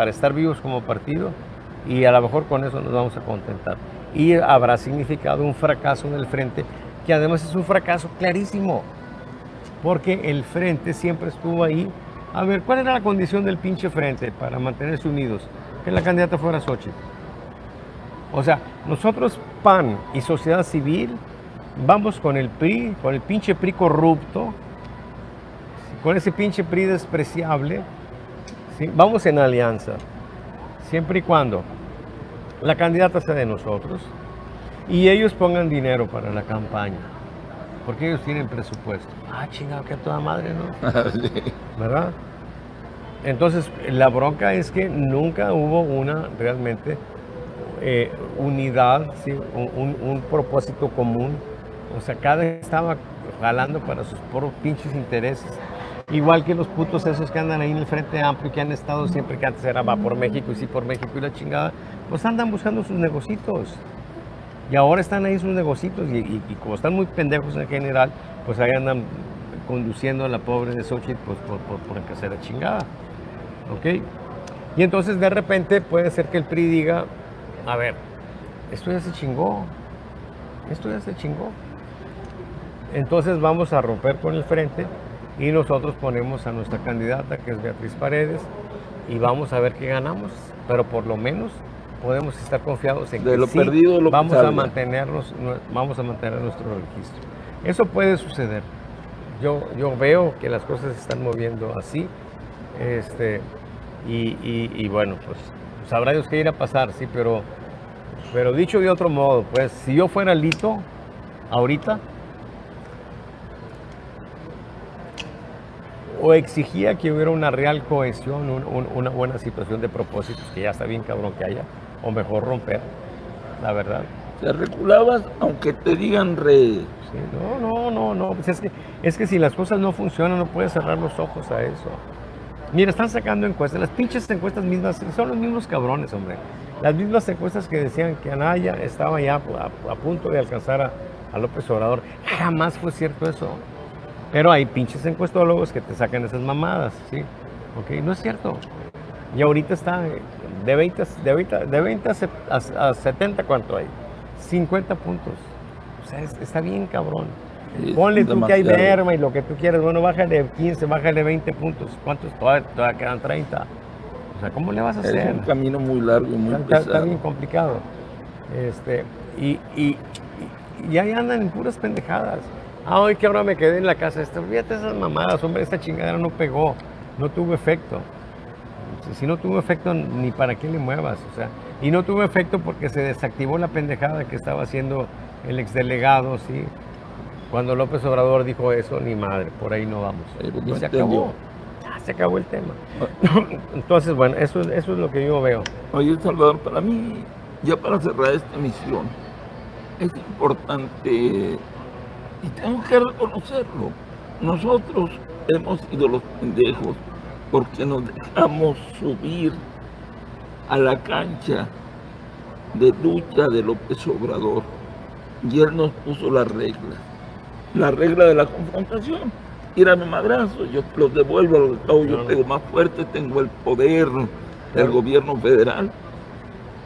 estar vivos como partido. Y a lo mejor con eso nos vamos a contentar. Y habrá significado un fracaso en el Frente, que además es un fracaso clarísimo, porque el Frente siempre estuvo ahí. A ver, ¿cuál era la condición del pinche Frente para mantenerse unidos? Que la candidata fuera Xochitl. O sea, nosotros, PAN y sociedad civil, vamos con el PRI, con el pinche PRI corrupto, con ese pinche PRI despreciable, ¿sí? Vamos en alianza, siempre y cuando la candidata sea de nosotros y ellos pongan dinero para la campaña, porque ellos tienen presupuesto. Ah, chingado, que a toda madre, ¿no? ¿Verdad? Entonces, la bronca es que nunca hubo una realmente unidad, ¿sí? un propósito común. O sea, cada estaba jalando para sus propios pinches intereses. Igual que los putos esos que andan ahí en el Frente Amplio, que han estado siempre, que antes era va por México y sí por México y la chingada, pues andan buscando sus negocitos. Y ahora están ahí sus negocitos y como están muy pendejos en general, pues ahí andan conduciendo a la pobre de Xochitl pues, por empezar la chingada. ¿Ok? Y entonces de repente puede ser que el PRI diga, a ver, esto ya se chingó, esto ya se chingó. Entonces vamos a romper con el Frente y nosotros ponemos a nuestra candidata, que es Beatriz Paredes, y vamos a ver qué ganamos, pero por lo menos podemos estar confiados en que lo sí, perdido, lo vamos salga. a mantener nuestro registro. Eso puede suceder. Yo veo que las cosas se están moviendo así, y bueno, pues sabrá Dios qué irá a pasar, sí, pero dicho de otro modo, pues si yo fuera Lito, ahorita, o exigía que hubiera una real cohesión, una buena situación de propósitos, que ya está bien cabrón que haya, o mejor romper, la verdad. Te reculabas aunque te digan Sí, no, pues es que si las cosas no funcionan no puedes cerrar los ojos a eso. Mira, están sacando encuestas, las pinches encuestas mismas, son los mismos cabrones, hombre. Las mismas encuestas que decían que Anaya estaba ya a punto de alcanzar a López Obrador. Jamás fue cierto eso. Pero hay pinches encuestólogos que te sacan esas mamadas, ¿sí? Ok, no es cierto. Y ahorita está de 20 a 70, ¿cuánto hay? 50 puntos. O sea, está bien cabrón. Sí, Ponle tú que hay demasiado. merma y lo que tú quieras. Bueno, bájale 15, bájale 20 puntos. ¿Cuántos? Todavía quedan 30. O sea, ¿cómo le vas a hacer? Es un camino muy largo y muy Está pesado. bien complicado. Y ahí andan en puras pendejadas. Ay, que ahora me quedé en la casa. Olvídate de esas mamadas, hombre, esta chingadera no pegó, no tuvo efecto. Si no tuvo efecto, ni para qué le muevas. O sea, y no tuvo efecto porque se desactivó la pendejada que estaba haciendo el exdelegado, ¿sí? Cuando López Obrador dijo eso, ni madre, por ahí no vamos. Pues Y no se entendió. acabó. Ya se acabó el tema. Entonces, bueno, eso es lo que yo veo. Oye, Salvador, para mí, ya para cerrar esta emisión, es importante, y tengo que reconocerlo, nosotros hemos sido los pendejos porque nos dejamos subir a la cancha de lucha de López Obrador y él nos puso la regla de la confrontación. Tírame madrazo, yo te los devuelvo, al cabo yo tengo más fuerte, tengo el poder del gobierno federal.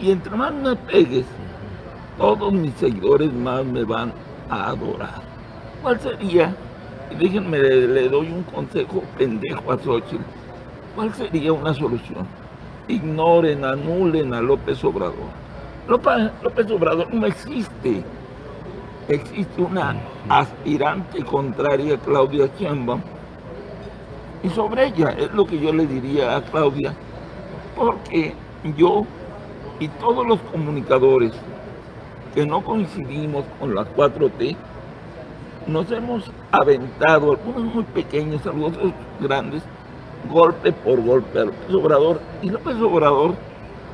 Y entre más me pegues, todos mis seguidores más me van a adorar. ¿Cuál sería? Y déjenme, le doy un consejo pendejo a Xochitl. ¿Cuál sería una solución? Ignoren, anulen a López Obrador. López Obrador no existe. Existe una aspirante contraria a Claudia Sheinbaum. Y sobre ella es lo que yo le diría a Claudia, porque yo y todos los comunicadores que no coincidimos con la 4T, nos hemos aventado, algunos muy pequeños, algunos grandes, golpe por golpe a López Obrador. Y López Obrador,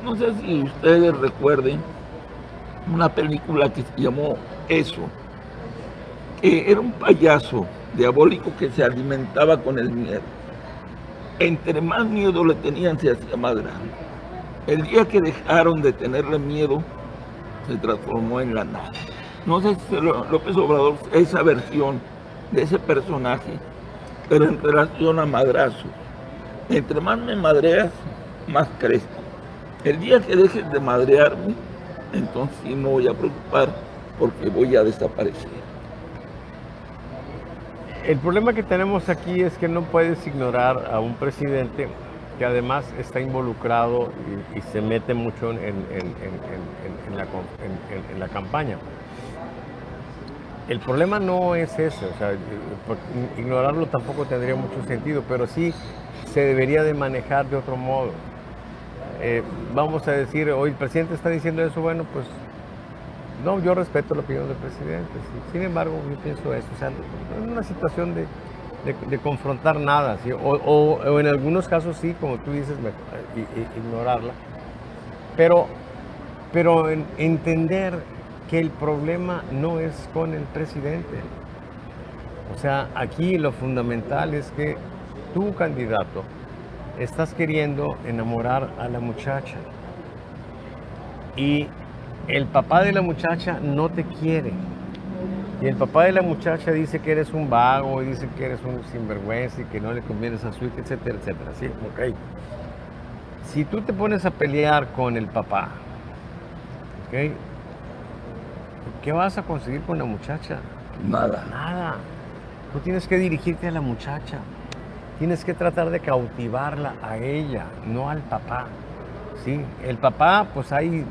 no sé si ustedes recuerden una película que se llamó Eso, que era un payaso diabólico que se alimentaba con el miedo. Entre más miedo le tenían, se hacía más grande. El día que dejaron de tenerle miedo, se transformó en la nada. No sé si López Obrador, esa versión de ese personaje, pero en relación a madrazos. Entre más me madreas, más crezco. El día que dejes de madrearme, entonces sí me voy a preocupar porque voy a desaparecer. El problema que tenemos aquí es que no puedes ignorar a un presidente que además está involucrado y se mete mucho en la campaña. El problema no es ese, o sea, ignorarlo tampoco tendría mucho sentido, pero sí se debería de manejar de otro modo. Vamos a decir, hoy el presidente está diciendo eso, bueno, pues no, yo respeto la opinión del presidente, sí. Sin embargo, yo pienso esto, o sea, en una situación de confrontar nada, ¿sí? O en algunos casos sí, como tú dices, ignorarla, pero entender que el problema no es con el presidente. O sea, aquí lo fundamental es que tu candidato estás queriendo enamorar a la muchacha y el papá de la muchacha no te quiere. Y el papá de la muchacha dice que eres un vago, y dice que eres un sinvergüenza y que no le convienes a su hija, etcétera, etcétera. ¿Sí? Ok. Si tú te pones a pelear con el papá, ¿ok? ¿Qué vas a conseguir con la muchacha? Nada. Nada. Tú tienes que dirigirte a la muchacha. Tienes que tratar de cautivarla a ella, no al papá. ¿Sí? El papá, pues ahí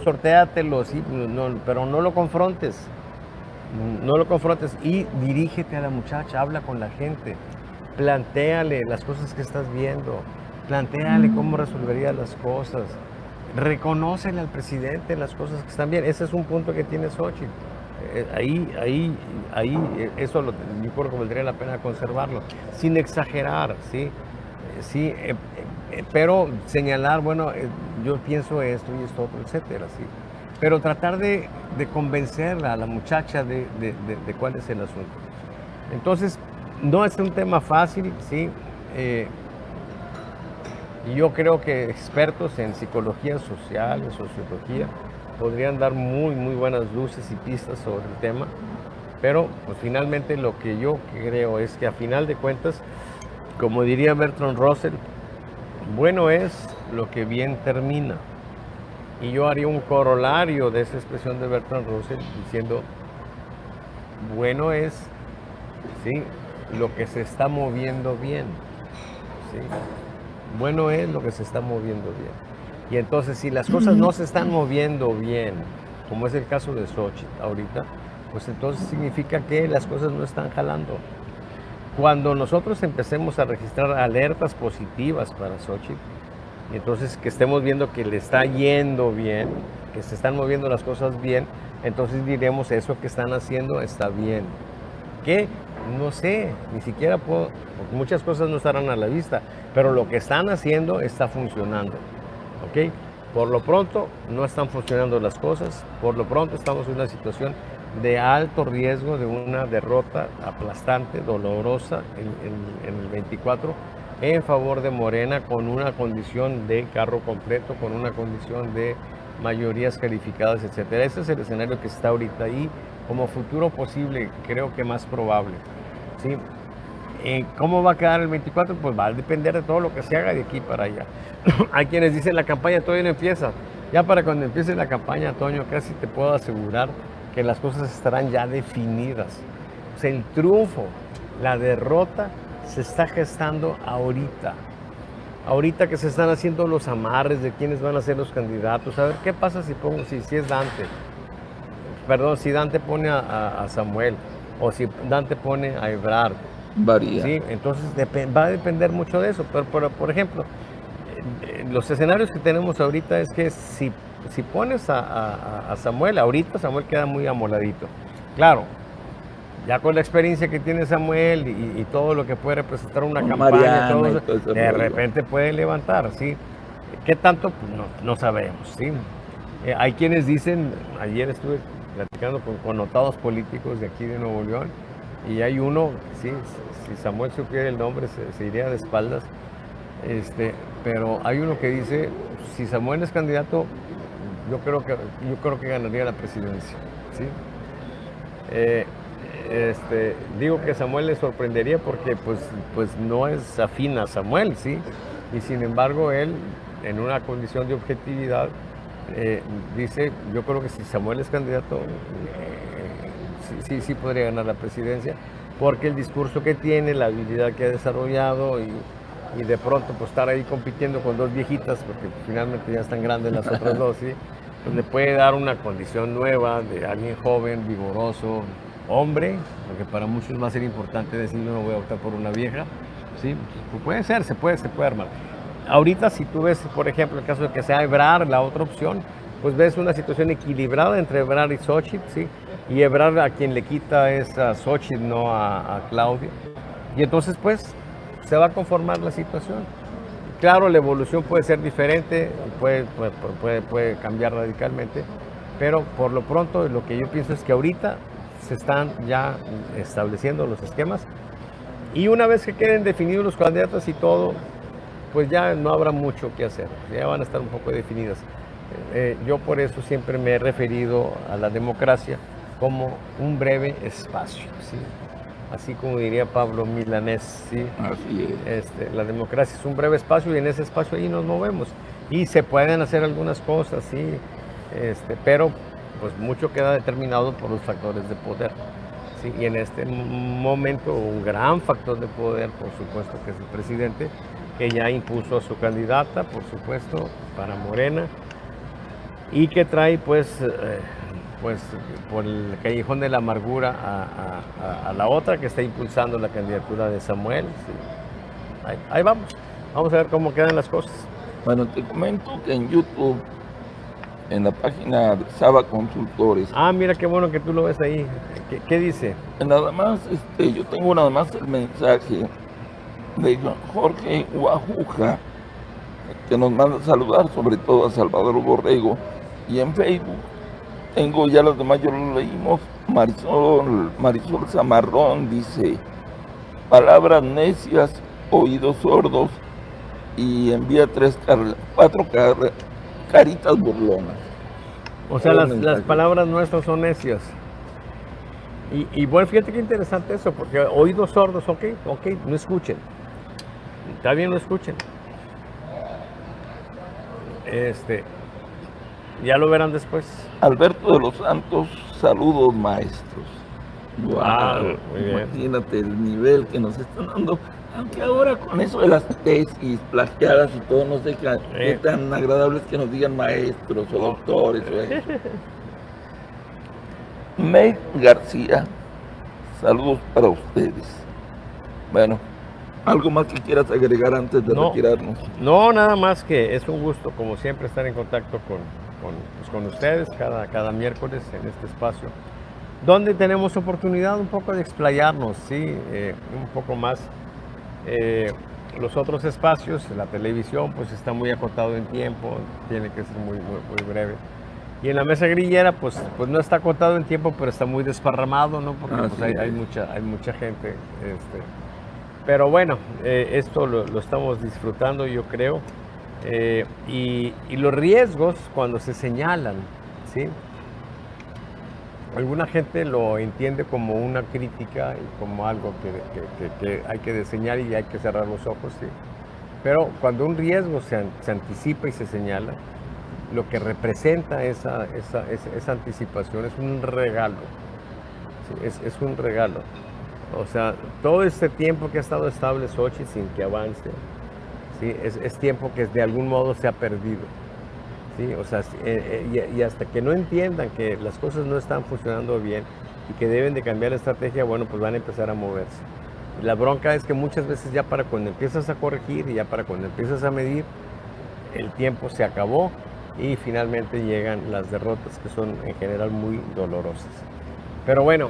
sortéatelo, sí, no, pero no lo confrontes. No lo confrontes y dirígete a la muchacha, habla con la gente. Plantéale las cosas que estás viendo. Plantéale cómo resolvería las cosas. Reconócele al presidente las cosas que están bien. Ese es un punto que tiene Xochitl. Eso yo creo que valdría la pena conservarlo, sin exagerar, ¿sí? Sí, pero señalar, bueno, yo pienso esto y esto otro, etcétera, ¿sí? Pero tratar de convencerla a la muchacha de cuál es el asunto. Entonces, no es un tema fácil, ¿sí? Yo creo que expertos en psicología social, en sociología, podrían dar muy buenas luces y pistas sobre el tema, pero pues finalmente lo que yo creo es que a final de cuentas, como diría Bertrand Russell, bueno es lo que bien termina. Y yo haría un corolario de esa expresión de Bertrand Russell diciendo, bueno es, ¿sí?, lo que se está moviendo bien, ¿sí? Bueno es lo que se está moviendo bien. Y entonces, si las cosas no se están moviendo bien, como es el caso de Xochitl ahorita, pues entonces significa que las cosas no están jalando. Cuando nosotros empecemos a registrar alertas positivas para Xochitl, y entonces que estemos viendo que le está yendo bien, que se están moviendo las cosas bien, entonces diremos eso que están haciendo está bien. ¿Qué? No sé, ni siquiera puedo, muchas cosas no estarán a la vista, pero lo que están haciendo está funcionando. ¿Ok? Por lo pronto no están funcionando las cosas, por lo pronto estamos en una situación de alto riesgo de una derrota aplastante, dolorosa en el 24 en favor de Morena, con una condición de carro completo, con una condición de mayorías calificadas, etcétera. Ese es el escenario que está ahorita ahí como futuro posible, creo que más probable, ¿sí? ¿Cómo va a quedar el 24? Pues va a depender de todo lo que se haga de aquí para allá. Hay quienes dicen la campaña todavía no empieza. Ya para cuando empiece la campaña, Toño, casi te puedo asegurar que las cosas estarán ya definidas. O sea, el triunfo, la derrota se está gestando ahorita. Ahorita que se están haciendo los amarres de quiénes van a ser los candidatos. A ver, ¿qué pasa si es Dante? Perdón, si Dante pone a Samuel o si Dante pone a Ebrard. Varía. Sí, entonces va a depender mucho de eso. Pero por ejemplo, los escenarios que tenemos ahorita es que si pones a Samuel, ahorita Samuel queda muy amoladito. Claro, Ya con la experiencia que tiene Samuel y todo lo que puede representar una Con campaña, Mariana todo y eso, todo ese de rollo. repente puede levantar, ¿sí? ¿Qué tanto? Pues no sabemos, ¿sí? Hay quienes dicen, ayer estuve platicando con connotados políticos de aquí de Nuevo León, y hay uno, sí, si Samuel supiera el nombre, se iría de espaldas, pero hay uno que dice, si Samuel es candidato, yo creo que ganaría la presidencia, ¿sí? Eh, Digo que Samuel le sorprendería porque pues no es afín a Samuel, ¿sí? Y sin embargo él, en una condición de objetividad, dice, yo creo que si Samuel es candidato, sí podría ganar la presidencia, porque el discurso que tiene, la habilidad que ha desarrollado y de pronto pues estar ahí compitiendo con dos viejitas, porque finalmente ya están grandes las otras dos, ¿sí? Pues le puede dar una condición nueva de alguien joven, vigoroso, hombre, porque para muchos va a ser importante decir yo no voy a optar por una vieja, ¿sí? Pues puede ser, se puede armar. Ahorita si tú ves, por ejemplo, el caso de que sea Ebrard, la otra opción, pues ves una situación equilibrada entre Ebrard y Xochitl, ¿sí? Y Ebrard a quien le quita es a Xochitl, no a Claudia. Y entonces pues se va a conformar la situación. Claro, la evolución puede ser diferente, puede cambiar radicalmente, pero por lo pronto lo que yo pienso es que ahorita se están ya estableciendo los esquemas y una vez que queden definidos los candidatos y todo, pues ya no habrá mucho que hacer, ya van a estar un poco definidas. Yo por eso siempre me he referido a la democracia como un breve espacio, ¿sí? Así como diría Pablo Milanés, ¿sí? Así es. La democracia es un breve espacio y en ese espacio ahí nos movemos. Y se pueden hacer algunas cosas, sí, pero pues mucho queda determinado por los factores de poder. ¿Sí? Y en este momento un gran factor de poder, por supuesto, que es el presidente, que ya impuso a su candidata, por supuesto, para Morena, y que trae pues por el callejón de la amargura a la otra que está impulsando la candidatura de Samuel. Sí. Ahí vamos a ver cómo quedan las cosas. Bueno, te comento que en YouTube, en la página de Saba Consultores, Mira qué bueno que tú lo ves ahí. ¿Qué dice? nada más, yo tengo nada más el mensaje de Jorge Guajuja, que nos manda a saludar, sobre todo a Salvador Borrego, y en Facebook tengo ya los demás, yo los leímos. Marisol Zamarrón dice, palabras necias, oídos sordos, y envía cuatro caritas burlonas. O sea, las palabras nuestras son necias. Y bueno, fíjate qué interesante eso, porque oídos sordos, ok, no escuchen. Está bien, no escuchen. Ya lo verán después. Alberto de los Santos, saludos maestros. Wow, muy bien. Imagínate el nivel que nos están dando, aunque ahora con eso de las tesis plagiadas y todo, no sé qué tan agradable es que nos digan maestros o doctores o eso. Meg García, saludos para ustedes. Bueno, ¿algo más que quieras agregar antes de retirarnos? No, nada más que es un gusto, como siempre, estar en contacto con ustedes cada miércoles en este espacio, donde tenemos oportunidad un poco de explayarnos, ¿sí? Un poco más. Los otros espacios, la televisión, pues está muy acotado en tiempo, tiene que ser muy breve. Y en la mesa grillera, pues no está acotado en tiempo, pero está muy desparramado, ¿no? Porque pues, hay mucha gente. Pero bueno, esto lo estamos disfrutando, yo creo. Y los riesgos cuando se señalan, ¿sí? Alguna gente lo entiende como una crítica y como algo que hay que diseñar y hay que cerrar los ojos, ¿sí? Pero cuando un riesgo se anticipa y se señala, lo que representa esa anticipación es un regalo, ¿sí? Es un regalo. O sea, todo este tiempo que ha estado estable Xochitl sin que avance, ¿sí? Es tiempo que de algún modo se ha perdido. ¿Sí? O sea, y hasta que no entiendan que las cosas no están funcionando bien y que deben de cambiar la estrategia, bueno, pues van a empezar a moverse. La bronca es que muchas veces ya para cuando empiezas a corregir y ya para cuando empiezas a medir, el tiempo se acabó y finalmente llegan las derrotas que son en general muy dolorosas. Pero bueno,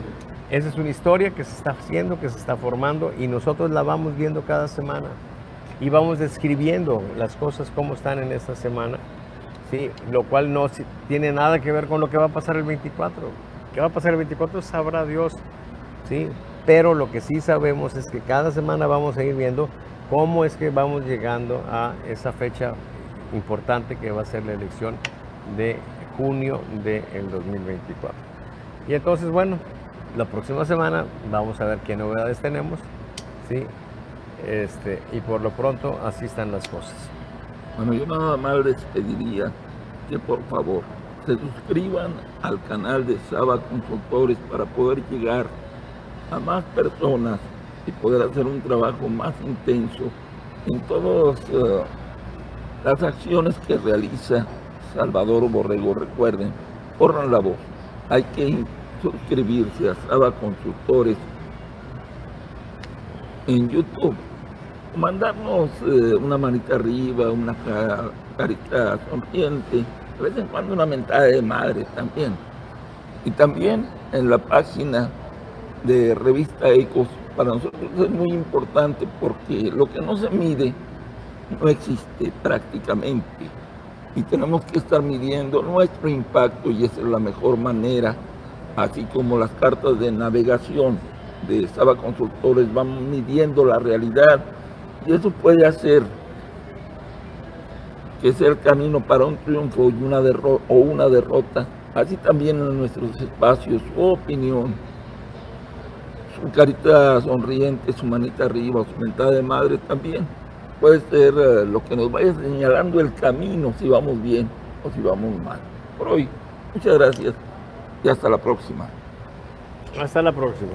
Esa es una historia que se está haciendo, que se está formando y nosotros la vamos viendo cada semana y vamos describiendo las cosas como están en esta semana, ¿sí? Lo cual no tiene nada que ver con lo que va a pasar el 24. ¿Qué va a pasar el 24? Sabrá Dios, ¿sí? Pero lo que sí sabemos es que cada semana vamos a ir viendo cómo es que vamos llegando a esa fecha importante que va a ser la elección de junio del 2024. Y entonces, bueno, la próxima semana vamos a ver qué novedades tenemos, ¿sí? Y por lo pronto así están las cosas. Bueno, yo nada más les pediría que por favor se suscriban al canal de Saba Consultores para poder llegar a más personas y poder hacer un trabajo más intenso en todas las acciones que realiza Salvador Borrego. Recuerden, corran la voz, hay que suscribirse a Saba Consultores en YouTube, mandarnos una manita arriba, una carita sonriente, de vez en cuando una mentada de madre también. Y también en la página de Revista Ecos, para nosotros es muy importante porque lo que no se mide no existe prácticamente y tenemos que estar midiendo nuestro impacto y esa es la mejor manera, así como las cartas de navegación de Saba Consultores van midiendo la realidad y eso puede hacer que sea el camino para un triunfo y una derrota, así también en nuestros espacios, su opinión, su carita sonriente, su manita arriba, su mentada de madre también puede ser lo que nos vaya señalando el camino, si vamos bien o si vamos mal. Por hoy, muchas gracias y hasta la próxima. Hasta la próxima.